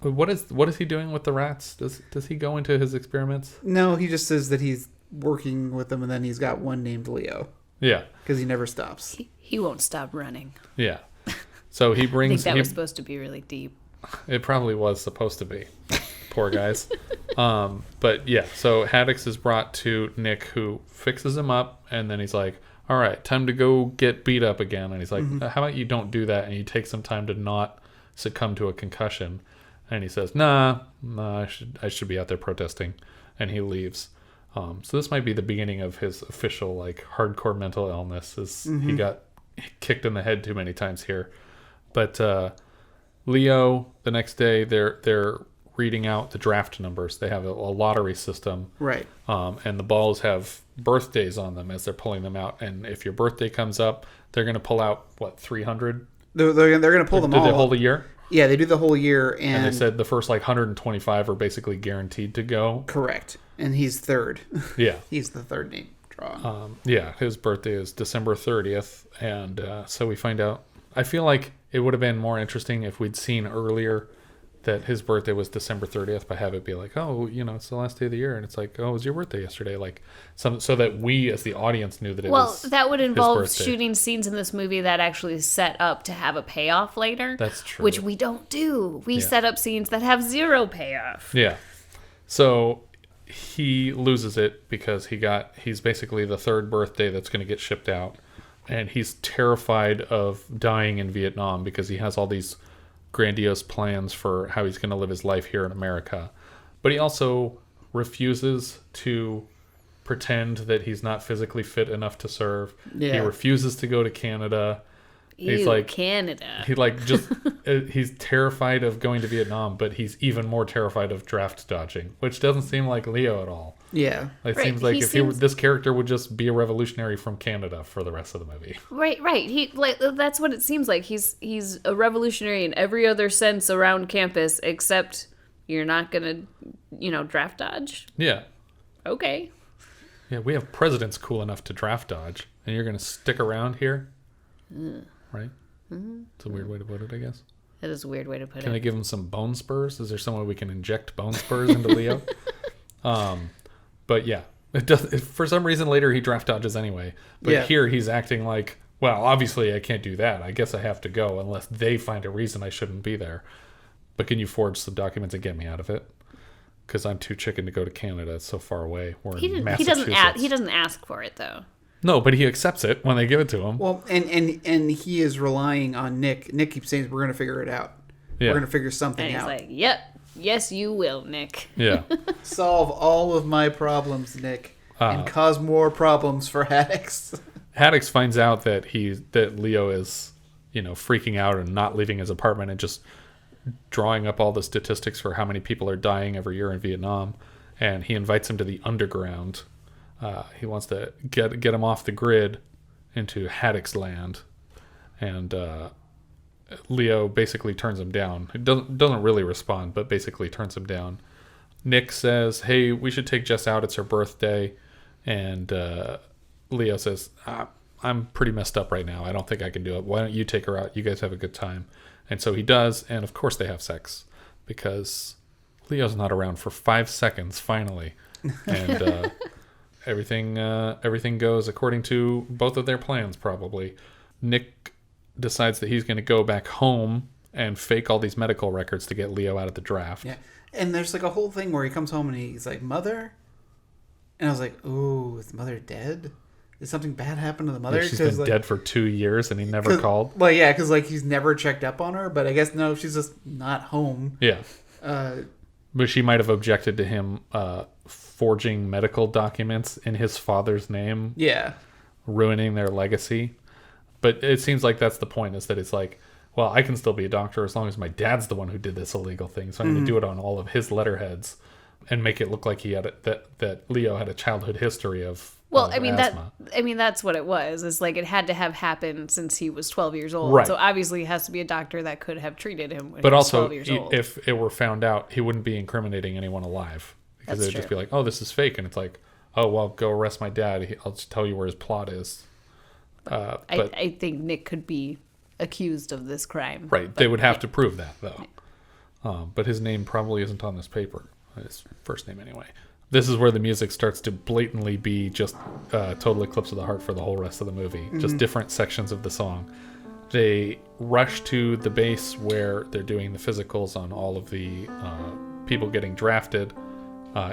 What is he doing with the rats? Does he go into his experiments? No, he just says that he's working with them, and then he's got one named Leo. Yeah. Because he never stops. He won't stop running. Yeah. So he brings... I think that was supposed to be really deep. It probably was supposed to be. Poor guys. But yeah, so Haddox is brought to Nick, who fixes him up, and then he's like, all right, time to go get beat up again. And he's like, how about you don't do that, and you take some time to not succumb to a concussion. And he says, nah, I should be out there protesting. And he leaves. So this might be the beginning of his official, like, hardcore mental illness. He got kicked in the head too many times here. But Leo, the next day, they're reading out the draft numbers. They have a lottery system. Right. And the balls have birthdays on them as they're pulling them out. And if your birthday comes up, they're going to pull out, 300? They're going to pull them all. Did they hold a year? Yeah, they do the whole year. And they said the first 125 are basically guaranteed to go. Correct. And he's third. Yeah. He's the third name drawn. Yeah, his birthday is December 30th. And so we find out. I feel like it would have been more interesting if we'd seen earlier that his birthday was December 30th, but have it be like, oh, it's the last day of the year. And it's like, oh, it was your birthday yesterday. Like, so that we as the audience knew that it was Well, that would involve shooting scenes in this movie that actually set up to have a payoff later. That's true. Which we don't do. We set up scenes that have zero payoff. Yeah. So he loses it because he's basically the third birthday that's going to get shipped out. And he's terrified of dying in Vietnam because he has all these grandiose plans for how he's going to live his life here in America. But he also refuses to pretend that he's not physically fit enough to serve. Yeah. He refuses to go to Canada. He's like Canada. He's terrified of going to Vietnam, but he's even more terrified of draft dodging, which doesn't seem like Leo at all. Yeah. It seems like this character would just be a revolutionary from Canada for the rest of the movie. Right. That's what it seems like. He's a revolutionary in every other sense around campus, except you're not gonna, draft dodge. Yeah. Okay. Yeah, we have presidents cool enough to draft dodge, and you're gonna stick around here. Right? Mm-hmm. It's a weird way to put it, I guess. That is a weird way to put it. Can I give him some bone spurs? Is there some way we can inject bone spurs into Leo? But yeah, it does. For some reason, later he draft dodges anyway. But here he's acting like, well, obviously I can't do that. I guess I have to go unless they find a reason I shouldn't be there. But can you forge some documents and get me out of it? Because I'm too chicken to go to Canada. It's so far away. We're in Massachusetts. He doesn't ask for it though. No, but he accepts it when they give it to him. Well, and he is relying on Nick. Nick keeps saying, we're going to figure it out. Yeah. We're going to figure something out. And he's like, yep. Yes, you will, Nick. Yeah. Solve all of my problems, Nick, and cause more problems for Haddox. Haddox finds out that Leo is, freaking out and not leaving his apartment and just drawing up all the statistics for how many people are dying every year in Vietnam, and he invites him to the underground. He wants to get him off the grid into Haddox land, and Leo basically turns him down. It doesn't really respond, but basically turns him down. Nick says, hey, we should take Jess out. It's her birthday. And Leo says, I'm pretty messed up right now. I don't think I can do it. Why don't you take her out? You guys have a good time. And so he does. And of course they have sex because Leo's not around for 5 seconds, finally. And everything goes according to both of their plans, probably. Nick decides that he's going to go back home and fake all these medical records to get Leo out of the draft. Yeah. And there's like a whole thing where he comes home and he's like, Mother? And I was like, ooh, is Mother dead? Did something bad happen to the mother? Yeah, she's been dead for 2 years and he never called. Well, yeah, because like he's never checked up on her, but I guess no, she's just not home. Yeah. But she might have objected to him forging medical documents in his father's name. Yeah. Ruining their legacy. But it seems like that's the point, is that it's like, well, I can still be a doctor as long as my dad's the one who did this illegal thing. So I'm going to do it on all of his letterheads and make it look like he had that Leo had a childhood history of asthma. That's what it was. It's like it had to have happened since he was 12 years old. Right. So obviously it has to be a doctor that could have treated him when but he was also, 12 years old. if it were found out, he wouldn't be incriminating anyone alive. Because it would just be like, oh, this is fake. And it's like, oh, well, go arrest my dad. I'll just tell you where his plot is. I think Nick could be accused of this crime. Right. They would have to prove that, though. But his name probably isn't on this paper. His first name, anyway. This is where the music starts to blatantly be just Total Eclipse of the Heart for the whole rest of the movie. Mm-hmm. Just different sections of the song. They rush to the base where they're doing the physicals on all of the people getting drafted,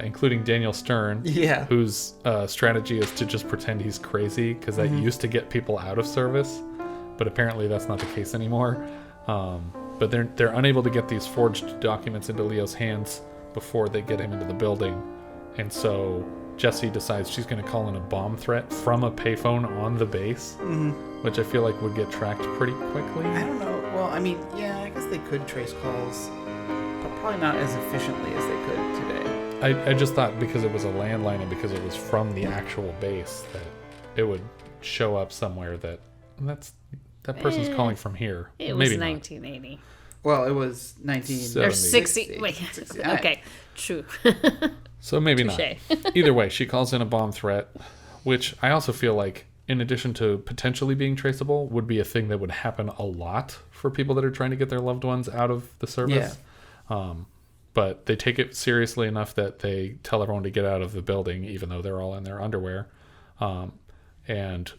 including Daniel Stern, whose strategy is to just pretend he's crazy, because that used to get people out of service, but apparently that's not the case anymore. But they're unable to get these forged documents into Leo's hands before they get him into the building, and so Jessie decides she's going to call in a bomb threat from a payphone on the base, which I feel like would get tracked pretty quickly. I don't know. Well, I mean, yeah, I guess they could trace calls, but probably not as efficiently as they could today. I just thought because it was a landline and because it was from the actual base that it would show up somewhere that person's calling from here. It was 1980. Well, it was 1960. Wait, okay, true. So maybe not. Either way, she calls in a bomb threat, which I also feel like, in addition to potentially being traceable, would be a thing that would happen a lot for people that are trying to get their loved ones out of the service. Yeah. But they take it seriously enough that they tell everyone to get out of the building, even though they're all in their underwear. And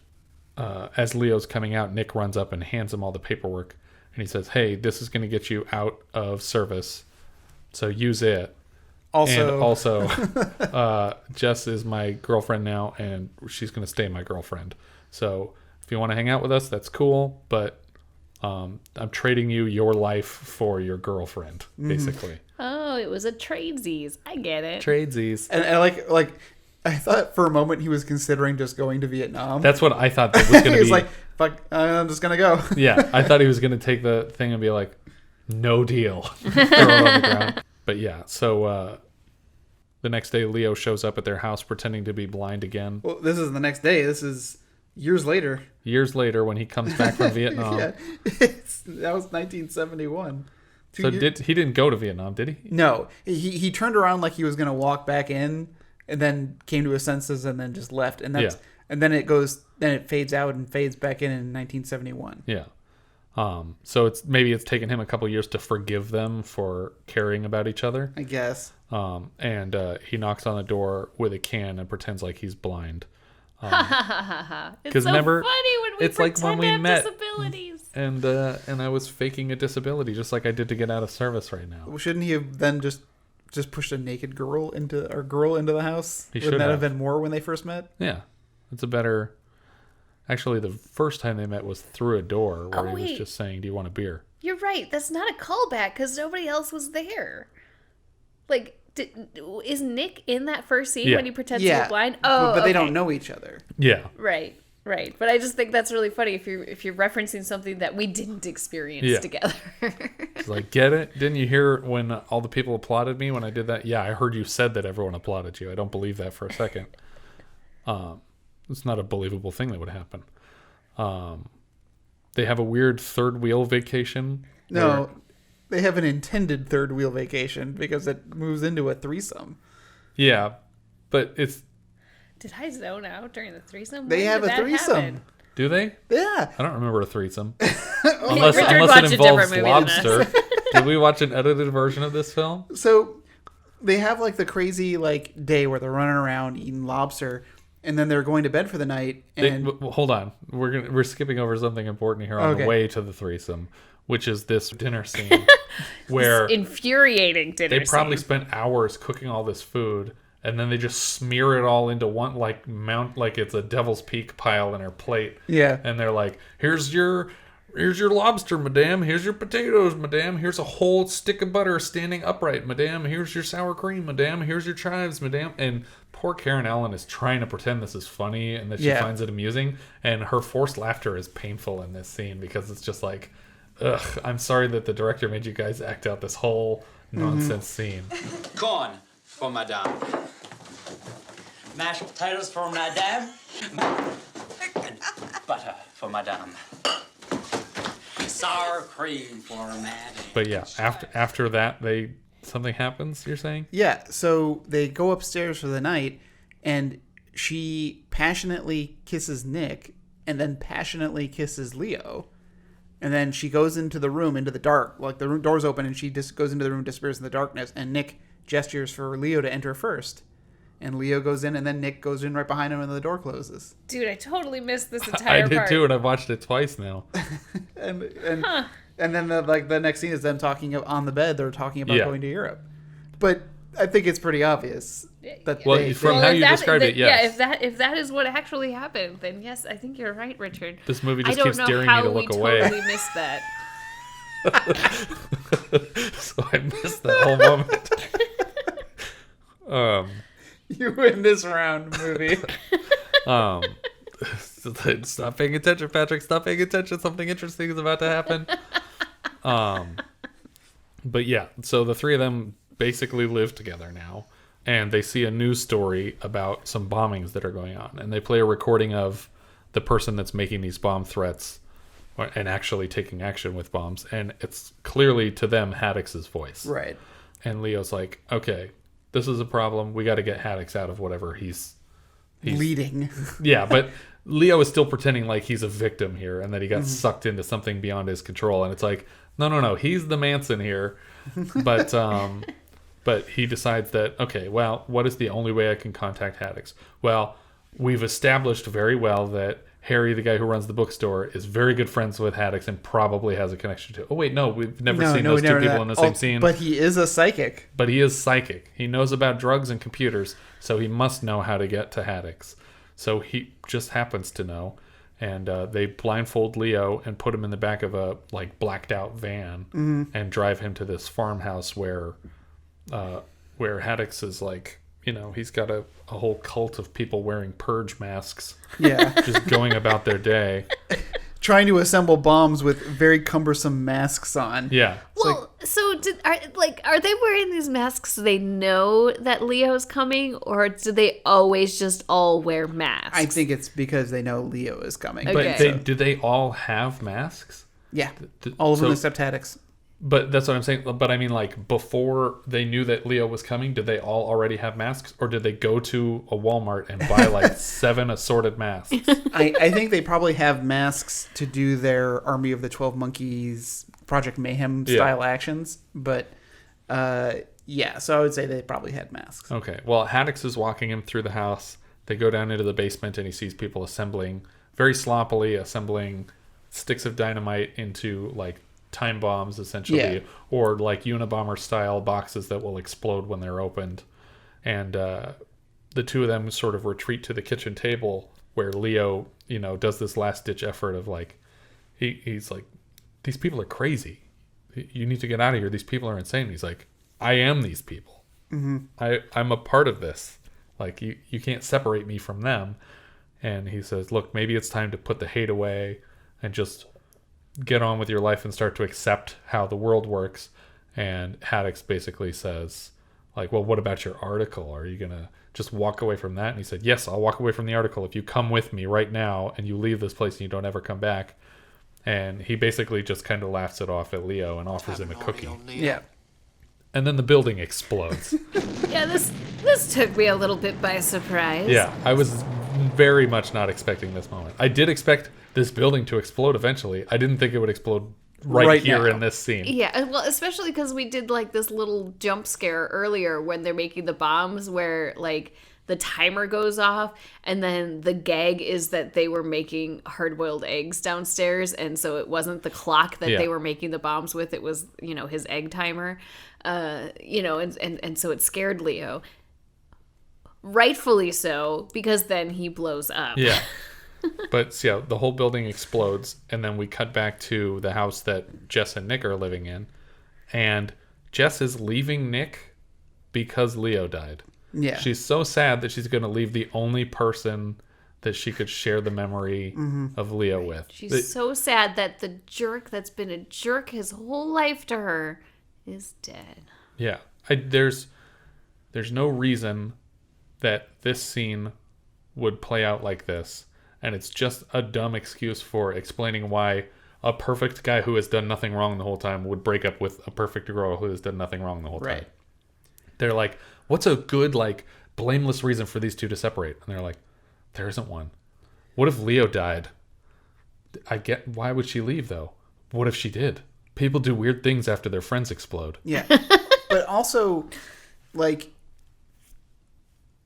as Leo's coming out, Nick runs up and hands him all the paperwork. And he says, hey, this is going to get you out of service, so use it. Also, Jess is my girlfriend now, and she's going to stay my girlfriend. So if you want to hang out with us, that's cool, but I'm trading you your life for your girlfriend, basically. Oh, it was a tradesies. I get it. Tradesies. And I like I thought for a moment he was considering just going to Vietnam. That's what I thought that was going to be. He's like, fuck, I'm just going to go. Yeah, I thought he was going to take the thing and be like, no deal. Throw it on the ground. But yeah, so the next day Leo shows up at their house pretending to be blind again. Well, this is the next day. This is years later. Years later when he comes back from Vietnam. Yeah, that was 1971. So he didn't go to Vietnam, did he? No. He turned around like he was going to walk back in, and then came to his senses and then just left. And that's and then it fades out and fades back in 1971. Yeah. So maybe it's taken him a couple years to forgive them for caring about each other, I guess. And he knocks on the door with a can and pretends like he's blind. It's so funny when we it's like when we met, disabilities. And I was faking a disability just like I did to get out of service right now. Well, shouldn't he have then just pushed a naked girl into the house? Wouldn't that have been more when they first met? Yeah, it's a better. Actually, the first time they met was through a door where he was just saying, "Do you want a beer?" You're right. That's not a callback because nobody else was there. Like, is Nick in that first scene when he pretends to be blind? Oh, but they don't know each other. Yeah. Right. But I just think that's really funny if you're referencing something that we didn't experience together. It's like, get it? Didn't you hear when all the people applauded me when I did that? Yeah, I heard you said that everyone applauded you. I don't believe that for a second. It's not a believable thing that would happen. they have a weird third wheel vacation. No, they have an intended third wheel vacation because it moves into a threesome. Yeah, but it's... Did I zone out during the threesome? They have a threesome. Happen? Do they? Yeah. I don't remember a threesome. Richard unless watched it a involves different movie than lobster. Did we watch an edited version of this film? So they have like the crazy like day where they're running around eating lobster, and then they're going to bed for the night. And Hold on, we're skipping over something important here on the way to the threesome, which is this dinner scene where infuriating dinner. They probably scene. spent hours cooking all this food, and then they just smear it all into one like it's a Devil's Peak pile in her plate. Yeah, and they're like, "Here's your lobster, madame. Here's your potatoes, madame. Here's a whole stick of butter standing upright, madame. Here's your sour cream, madame. Here's your chives, madame." And poor Karen Allen is trying to pretend this is funny and that she finds it amusing. And her forced laughter is painful in this scene because it's just like, ugh, I'm sorry that the director made you guys act out this whole nonsense scene. Corn for madame. Mashed potatoes for madame. And butter for madame. Sour cream for madame. But yeah, after that, something happens, you're saying? Yeah, so they go upstairs for the night, and she passionately kisses Nick, and then passionately kisses Leo. And then she goes into the room, into the dark. Like, the room door's open, and she just goes into the room, disappears in the darkness, and Nick gestures for Leo to enter first. And Leo goes in, and then Nick goes in right behind him, and the door closes. Dude, I totally missed this entire part. I did too, and I've watched it twice now. and then the next scene is them talking on the bed. They're talking about going to Europe. But I think it's pretty obvious that how you described it, yes. Yeah, if that is what actually happened, then yes, I think you're right, Richard. This movie just keeps daring me to look away. I don't know how we totally missed that. So I missed that whole moment. You win this round, movie. Stop paying attention, Patrick. Stop paying attention. Something interesting is about to happen. But yeah, so the three of them basically live together now, and they see a news story about some bombings that are going on, and they play a recording of the person that's making these bomb threats and actually taking action with bombs, and it's clearly to them Haddox's voice. Right. And Leo's like, okay, this is a problem. We got to get Haddox out of whatever he's leading. Yeah, but Leo is still pretending like he's a victim here and that he got sucked into something beyond his control. And it's like, no, he's the Manson here. But he decides that, okay, well, what is the only way I can contact Haddox? Well, we've established very well that Harry, the guy who runs the bookstore, is very good friends with Haddox and probably has a connection to... Oh, wait, no, we've never seen those two people in the same scene. But he is a psychic. But he is psychic. He knows about drugs and computers, so he must know how to get to Haddox. So he just happens to know. And they blindfold Leo and put him in the back of a blacked out van and drive him to this farmhouse where Haddox is like... You know, he's got a whole cult of people wearing purge masks. Yeah. Just going about their day. Trying to assemble bombs with very cumbersome masks on. Yeah. Well, are they wearing these masks so they know that Leo's coming, or do they always just all wear masks? I think it's because they know Leo is coming. Okay. But do they all have masks? Yeah. All of them except Haddox. But that's what I'm saying. But I mean, before they knew that Leo was coming, did they all already have masks? Or did they go to a Walmart and buy 7 assorted masks? I think they probably have masks to do their Army of the 12 Monkeys, Project Mayhem style actions. But, so I would say they probably had masks. Okay. Well, Haddox is walking him through the house. They go down into the basement and he sees people very sloppily assembling sticks of dynamite into, time bombs essentially, or Unabomber style boxes that will explode when they're opened. And the two of them sort of retreat to the kitchen table where Leo, does this last ditch effort of he's like, these people are crazy. You need to get out of here. These people are insane. He's like, I am these people. I'm a part of this. You can't separate me from them. And he says, look, maybe it's time to put the hate away and just get on with your life and start to accept how the world works. And Haddox basically says, well, what about your article? Are you going to just walk away from that? And he said, yes, I'll walk away from the article if you come with me right now and you leave this place and you don't ever come back. And he basically just kind of laughs it off at Leo and offers him a cookie. Yeah. And then the building explodes. Yeah, this took me a little bit by surprise. Yeah, I was very much not expecting this moment. I did expect this building to explode eventually. I didn't think it would explode right here now. in this scene. Yeah, well, especially because we did like this little jump scare earlier when they're making the bombs where like the timer goes off and then the gag is that they were making hard-boiled eggs downstairs, and so it wasn't the clock that they were making the bombs with, it was, you know, his egg timer. You know, and so it scared Leo. Rightfully so, because then he blows up. Yeah. But yeah, the whole building explodes, and then we cut back to the house that Jess and Nick are living in, and Jess is leaving Nick because Leo died. Yeah. She's so sad that she's going to leave the only person that she could share the memory of Leo with. She's so sad that the jerk that's been a jerk his whole life to her is dead. Yeah. There's no reason that this scene would play out like this. And it's just a dumb excuse for explaining why a perfect guy who has done nothing wrong the whole time would break up with a perfect girl who has done nothing wrong the whole time. Right. They're like, what's a good, like, blameless reason for these two to separate? And they're like, there isn't one. What if Leo died? I get, why would she leave, though? What if she did? People do weird things after their friends explode. Yeah. But also, like,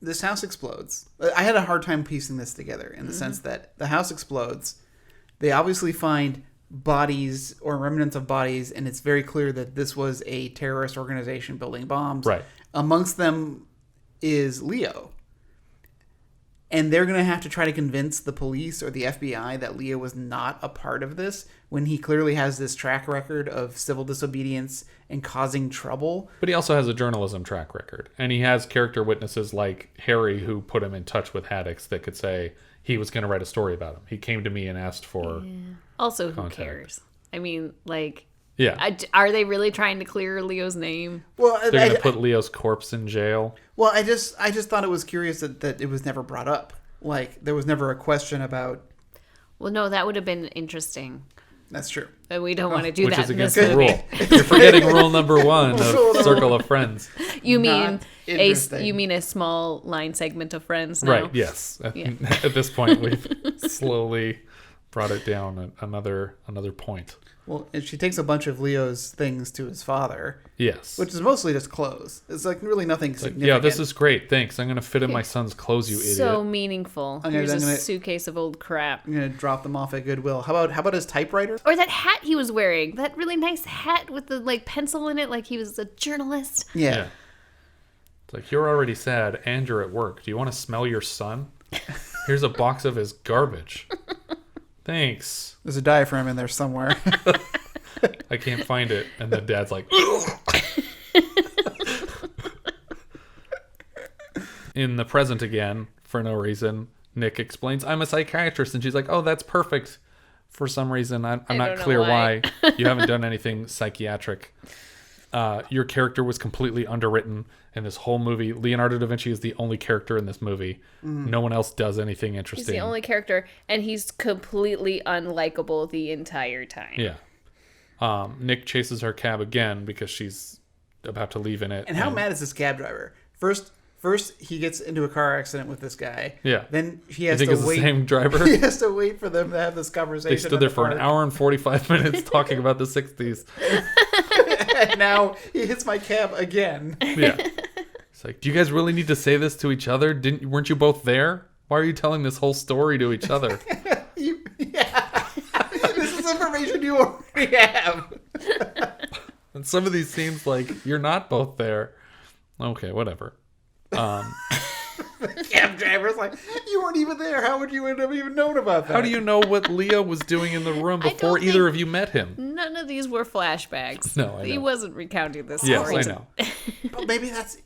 this house explodes. I had a hard time piecing this together in the sense that the house explodes. They obviously find bodies or remnants of bodies, and it's very clear that this was a terrorist organization building bombs. Right. Amongst them is Leo. And they're going to have to try to convince the police or the FBI that Leo was not a part of this when he clearly has this track record of civil disobedience and causing trouble. But he also has a journalism track record. And he has character witnesses like Harry, who put him in touch with Haddox, that could say he was going to write a story about him. He came to me and asked for Also, who contact. cares? I mean, like, Yeah. are they really trying to clear Leo's name? Well, They're going to put Leo's corpse in jail. Well, I just thought it was curious that it was never brought up. Like, there was never a question about... Well, no, that would have been interesting. That's true. But we don't want to do Which that is in this against the movie. rule. You're forgetting rule number 1 of Circle of Friends. You Not interesting. you mean a small line segment of Friends? No? Right, yes. Yeah. At this point, we've slowly brought it down another point. Well, and she takes a bunch of Leo's things to his father. Yes. Which is mostly just clothes. It's like really nothing significant. Yeah, this is great. Thanks. I'm going to fit in my son's clothes, you idiot. So meaningful. Here's I'm a gonna- suitcase of old crap. I'm going to drop them off at Goodwill. How about his typewriter? Or that hat he was wearing. That really nice hat with the like pencil in it, like he was a journalist. Yeah. It's like, you're already sad and you're at work. Do you want to smell your son? Here's a box of his garbage. Thanks. There's a diaphragm in there somewhere. I can't find it. And the dad's like, in the present again, for no reason, Nick explains, I'm a psychiatrist. And she's like, oh, that's perfect. For some reason, I'm not don't know clear why. You haven't done anything psychiatric. Your character was completely underwritten in this whole movie. Leonardo da Vinci is the only character in this movie. No one else does anything He's interesting. the only character, and he's completely unlikable the entire time. Yeah. Nick chases her cab again because she's about to leave in it. And how mad is this cab driver? First he gets into a car accident with this guy. Yeah. Then he You has think to it's wait. the same driver? He has to wait for them to have this conversation. They stood there for an hour and 45 minutes talking about the 60s. And now he hits my cab again. Yeah. It's like, do you guys really need to say this to each other? Weren't you both there? Why are you telling this whole story to each other? Yeah. This is information you already have. And some of these scenes, like, you're not both there. Okay, whatever. The cab driver's like, you weren't even there. How would you have even known about that? How do you know what Leo was doing in the room before either of you met him? None of these were flashbacks. No, I He know. wasn't recounting this Yes, story. I know. But maybe that's...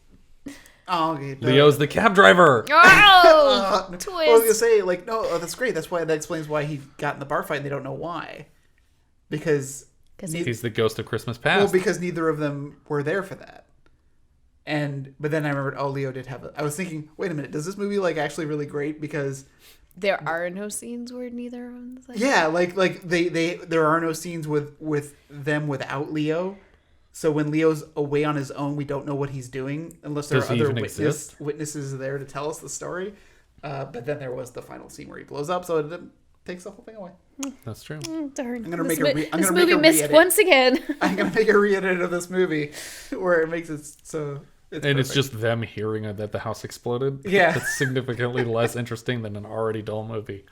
Oh, okay. No. Leo's the cab driver. Oh, twist. Well, I was going to say, like, no, that's great. That explains why he got in the bar fight and they don't know why. Because... He's the ghost of Christmas past. Well, because neither of them were there for that. But then I remembered, Leo did have it. I was thinking, wait a minute, does this movie like actually really great? Because there are no scenes where neither of them is like... Yeah, like there are no scenes with them without Leo. So when Leo's away on his own, we don't know what he's doing unless there are other witnesses there to tell us the story. But then there was the final scene where he blows up, so it takes the whole thing away. That's true. Darn. I'm gonna make this movie missed once again. I'm gonna make a re-edit of this movie where it makes it so. It's just them hearing that the house exploded. Yeah, it's significantly less interesting than an already dull movie.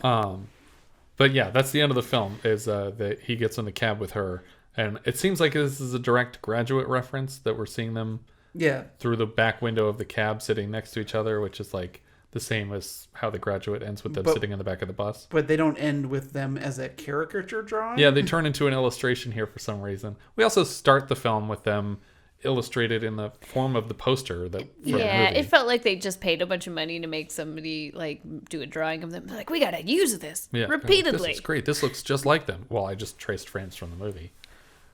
But yeah, that's the end of the film. Is that he gets in the cab with her, and it seems like this is a direct Graduate reference that we're seeing them. Yeah. Through the back window of the cab, sitting next to each other, which is like the same as how The Graduate ends with them sitting in the back of the bus. But they don't end with them as a caricature drawing. Yeah, they turn into an illustration here for some reason. We also start the film with them illustrated in the form of the poster that it felt like they just paid a bunch of money to make somebody like do a drawing of them. They're like, we gotta use this repeatedly. This is great. This looks just like them. Well, I just traced frames from the movie.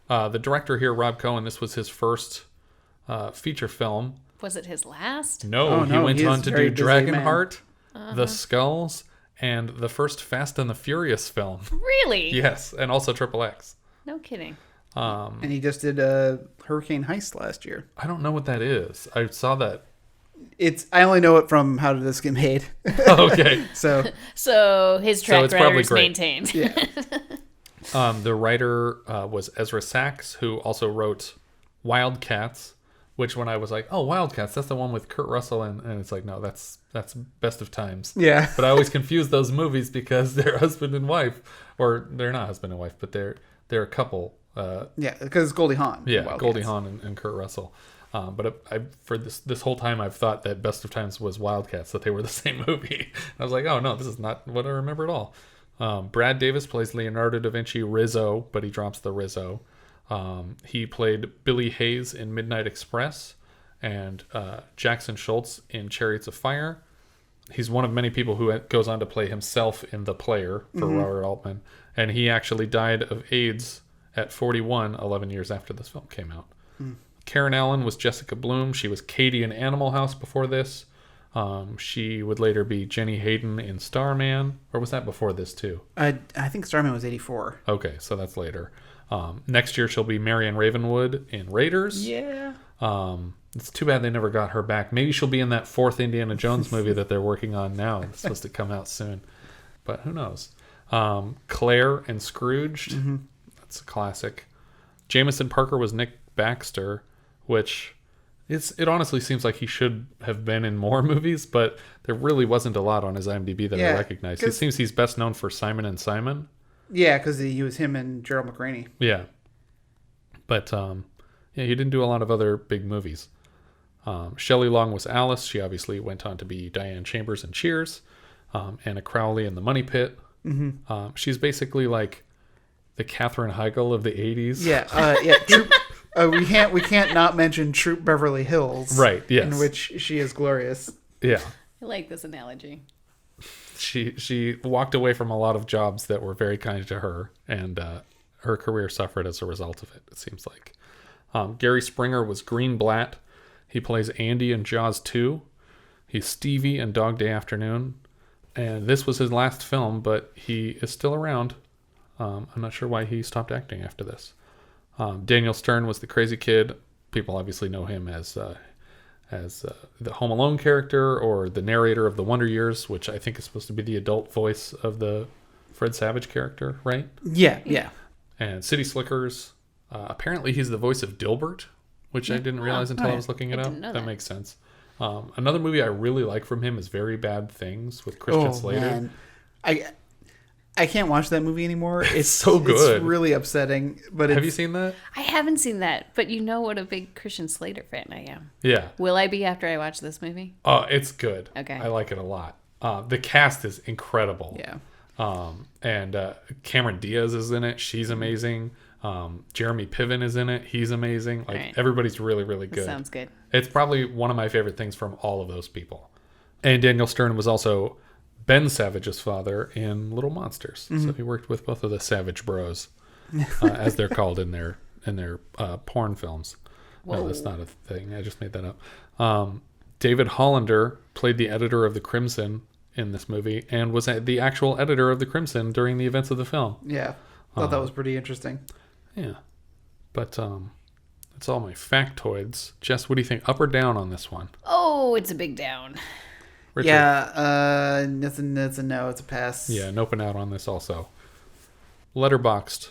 The director here, Rob Cohen, this was his first feature film. Was it his last? No, he went on to do Dragonheart, The Skulls, and the first Fast and the Furious film. Really? Yes, and also Triple X. No kidding. And he just did Hurricane Heist last year. I don't know what that is. I saw that. I only know it from How Did This Get Made? Okay. So his track record is maintained. Yeah. The writer was Ezra Sachs, who also wrote Wildcats, which when I was like, oh, Wildcats, that's the one with Kurt Russell, and it's like, no, that's Best of Times. Yeah. But I always confuse those movies because they're husband and wife, or they're not husband and wife, but they're a couple. Yeah, because Goldie Hawn. Yeah, Goldie Hawn and Kurt Russell. But for this whole time, I've thought that Best of Times was Wildcats, that they were the same movie. I was like, oh no, this is not what I remember at all. Brad Davis plays Leonardo da Vinci Rizzo, but he drops the Rizzo. He played Billy Hayes in Midnight Express and Jackson Schultz in Chariots of Fire. He's one of many people who goes on to play himself in The Player for Robert Altman. And he actually died of AIDS at 41, 11 years after this film came out. Karen Allen was Jessica Bloom. She was Katie in Animal House before this. She would later be Jenny Hayden in Starman. Or was that before this too? I think Starman was 84. Okay, so that's later. Next year she'll be Marion Ravenwood in Raiders. Yeah. It's too bad they never got her back. Maybe she'll be in that fourth Indiana Jones movie that they're working on now. It's supposed to come out soon. But who knows? Claire and Scrooged. That's a classic. Jameson Parker was Nick Baxter, which it honestly seems like he should have been in more movies, but there really wasn't a lot on his IMDb that I recognize. It seems he's best known for Simon and Simon. Yeah, because he was him and Gerald McRaney. Yeah. But he didn't do a lot of other big movies. Shelley Long was Alice. She obviously went on to be Diane Chambers in Cheers. Anna Crowley in The Money Pit. She's basically like the Katherine Heigl of the 80s. Yeah, we can't not mention Troop Beverly Hills. Right, yes. In which she is glorious. Yeah. I like this analogy. She walked away from a lot of jobs that were very kind to her, and her career suffered as a result of it seems like. Gary Springer was Greenblatt. He plays Andy in Jaws 2. He's Stevie in Dog Day Afternoon. And this was his last film, but he is still around. I'm not sure why he stopped acting after this. Daniel Stern was the crazy kid. People obviously know him as the Home Alone character or the narrator of The Wonder Years, which I think is supposed to be the adult voice of the Fred Savage character, right? Yeah. And City Slickers. Apparently he's the voice of Dilbert, which I didn't realize until I was looking it up. That makes sense. Another movie I really like from him is Very Bad Things with Christian Slater. Man. I can't watch that movie anymore. It's so good. It's really upsetting. But have you seen that? I haven't seen that, but you know what a big Christian Slater fan I am. Yeah. Will I be after I watch this movie? It's good. Okay. I like it a lot. The cast is incredible. Yeah. And Cameron Diaz is in it. She's amazing. Jeremy Piven is in it. He's amazing. Everybody's really, really good. That sounds good. It's probably one of my favorite things from all of those people. And Daniel Stern was also Ben Savage's father in Little Monsters. So he worked with both of the Savage Bros, as they're called in their porn films. No, that's not a thing. I just made that up. David Hollander played the editor of the Crimson in this movie and was the actual editor of the Crimson during the events of the film. Yeah. Thought that was pretty interesting. Yeah. But that's all my factoids. Jess, what do you think? Up or down on this one? Oh, it's a big down. Richard? Yeah, it's a no. It's a pass. Yeah, an open out on this also. Letterboxd.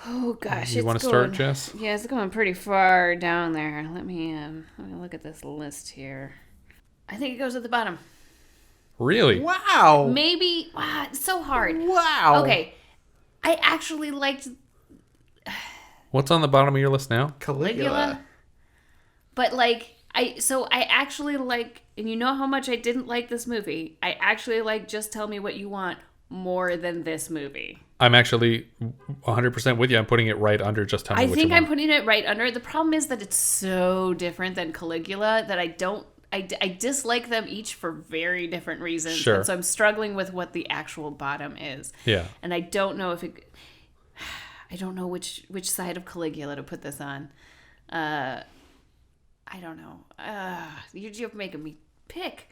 Oh gosh, you want to start, Jess? Yeah, it's going pretty far down there. Let me look at this list here. I think it goes at the bottom. Really? Wow. Maybe. Wow, it's so hard. Wow. Okay, I actually liked What's on the bottom of your list now? Caligula. But like I actually like, and you know how much I didn't like this movie. I actually like Just Tell Me What You Want more than this movie. I'm actually 100% with you. I'm putting it right under Just Tell Me What You Want. I think I'm putting it right under. The problem is that it's so different than Caligula that I dislike them each for very different reasons. Sure. And so I'm struggling with what the actual bottom is. Yeah. And I don't know I don't know which side of Caligula to put this on. I don't know. You're making me pick.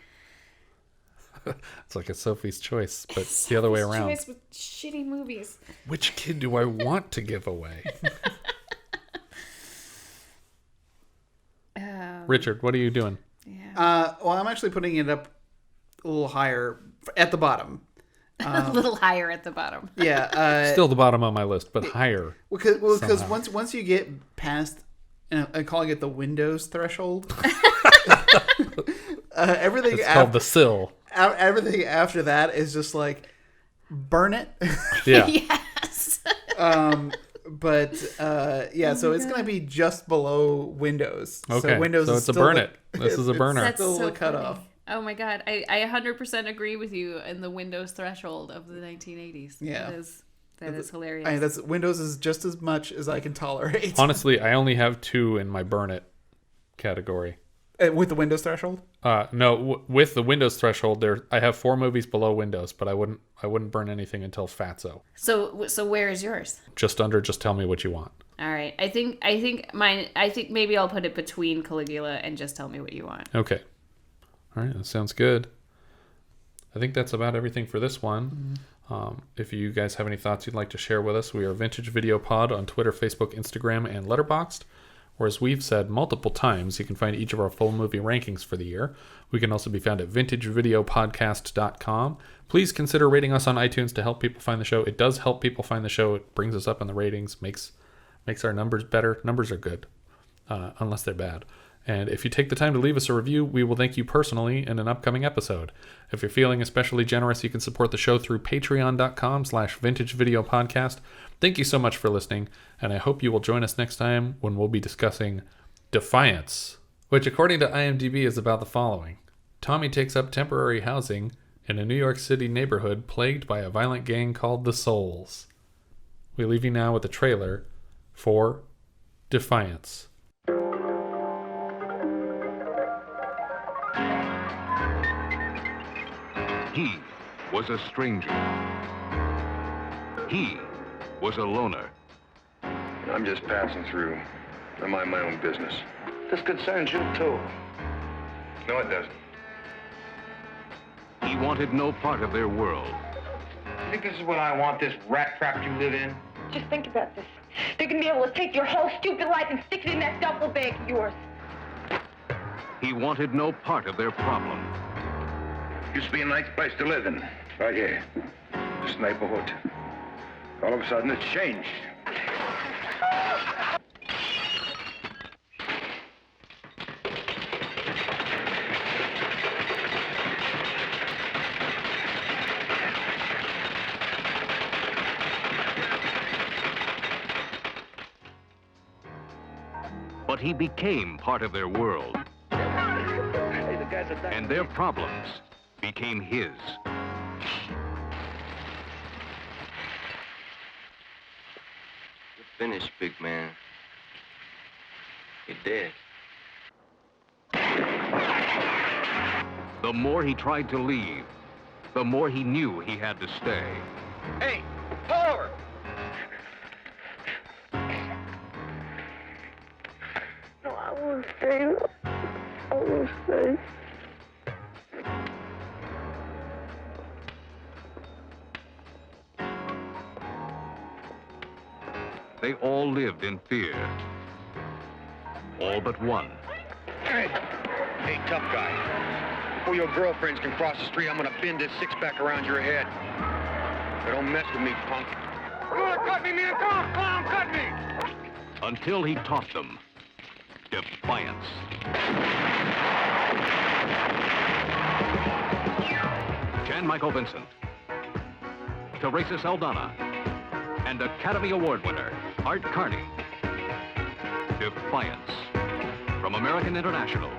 It's like a Sophie's Choice, but it's the other way around. Choice with shitty movies. Which kid do I want to give away? Richard, what are you doing? Yeah. Well, I'm actually putting it up a little higher at the bottom. A little higher at the bottom. Yeah. Still the bottom on my list, but higher. Because once you get past, I'm calling it the Windows threshold. Everything it's called the sill. Everything after that is just like, burn it. Yeah. Yes. But so it's going to be just below Windows. Okay. So Windows so is it's a still burn it. This is a burner. That's still so a cutoff. funny. Oh my god. I 100% agree with you in the Windows threshold of the 1980s. Yeah. That is hilarious. That's Windows is just as much as I can tolerate. Honestly, I only have 2 in my burn it category. With the Windows threshold? No, with the Windows threshold, I have 4 movies below Windows, but I wouldn't burn anything until Fatso. So where is yours? Just under. Just Tell Me What You Want. All right. I think maybe I'll put it between Caligula and Just Tell Me What You Want. Okay. All right, that sounds good. I think that's about everything for this one. If you guys have any thoughts you'd like to share with us, we are Vintage Video Pod on Twitter, Facebook, Instagram, and Letterboxd. Or as we've said multiple times, you can find each of our full movie rankings for the year. We can also be found at vintagevideopodcast.com. Please consider rating us on iTunes to help people find the show. It does help people find the show. It brings us up in the ratings, makes our numbers better. Numbers are good, unless they're bad. And if you take the time to leave us a review, we will thank you personally in an upcoming episode. If you're feeling especially generous, you can support the show through patreon.com/vintagevideopodcast. Thank you so much for listening, and I hope you will join us next time when we'll be discussing Defiance, which according to IMDb is about the following. Tommy takes up temporary housing in a New York City neighborhood plagued by a violent gang called the Souls. We leave you now with the trailer for Defiance. He was a stranger. He was a loner. I'm just passing through. I mind my own business. This concerns you, too. No, it doesn't. He wanted no part of their world. You think this is what I want, this rat trap you live in? Just think about this. They're gonna be able to take your whole stupid life and stick it in that duffel bag of yours. He wanted no part of their problem. Used to be a nice place to live in. Right here. This neighborhood. All of a sudden, it's changed. But he became part of their world. And their problems became his. You're finished, big man. You're dead. The more he tried to leave, the more he knew he had to stay. Hey, pull over! will stay. I will stay. They all lived in fear. All but one. Hey, tough guy. Before your girlfriends can cross the street, I'm gonna bend this six-pack around your head. But don't mess with me, punk. Come on, cut me, man! Come on, clown, cut me! Until he taught them defiance. Jan Michael Vincent, Teresa Saldana, and Academy Award winner Art Carney. Defiance from American International.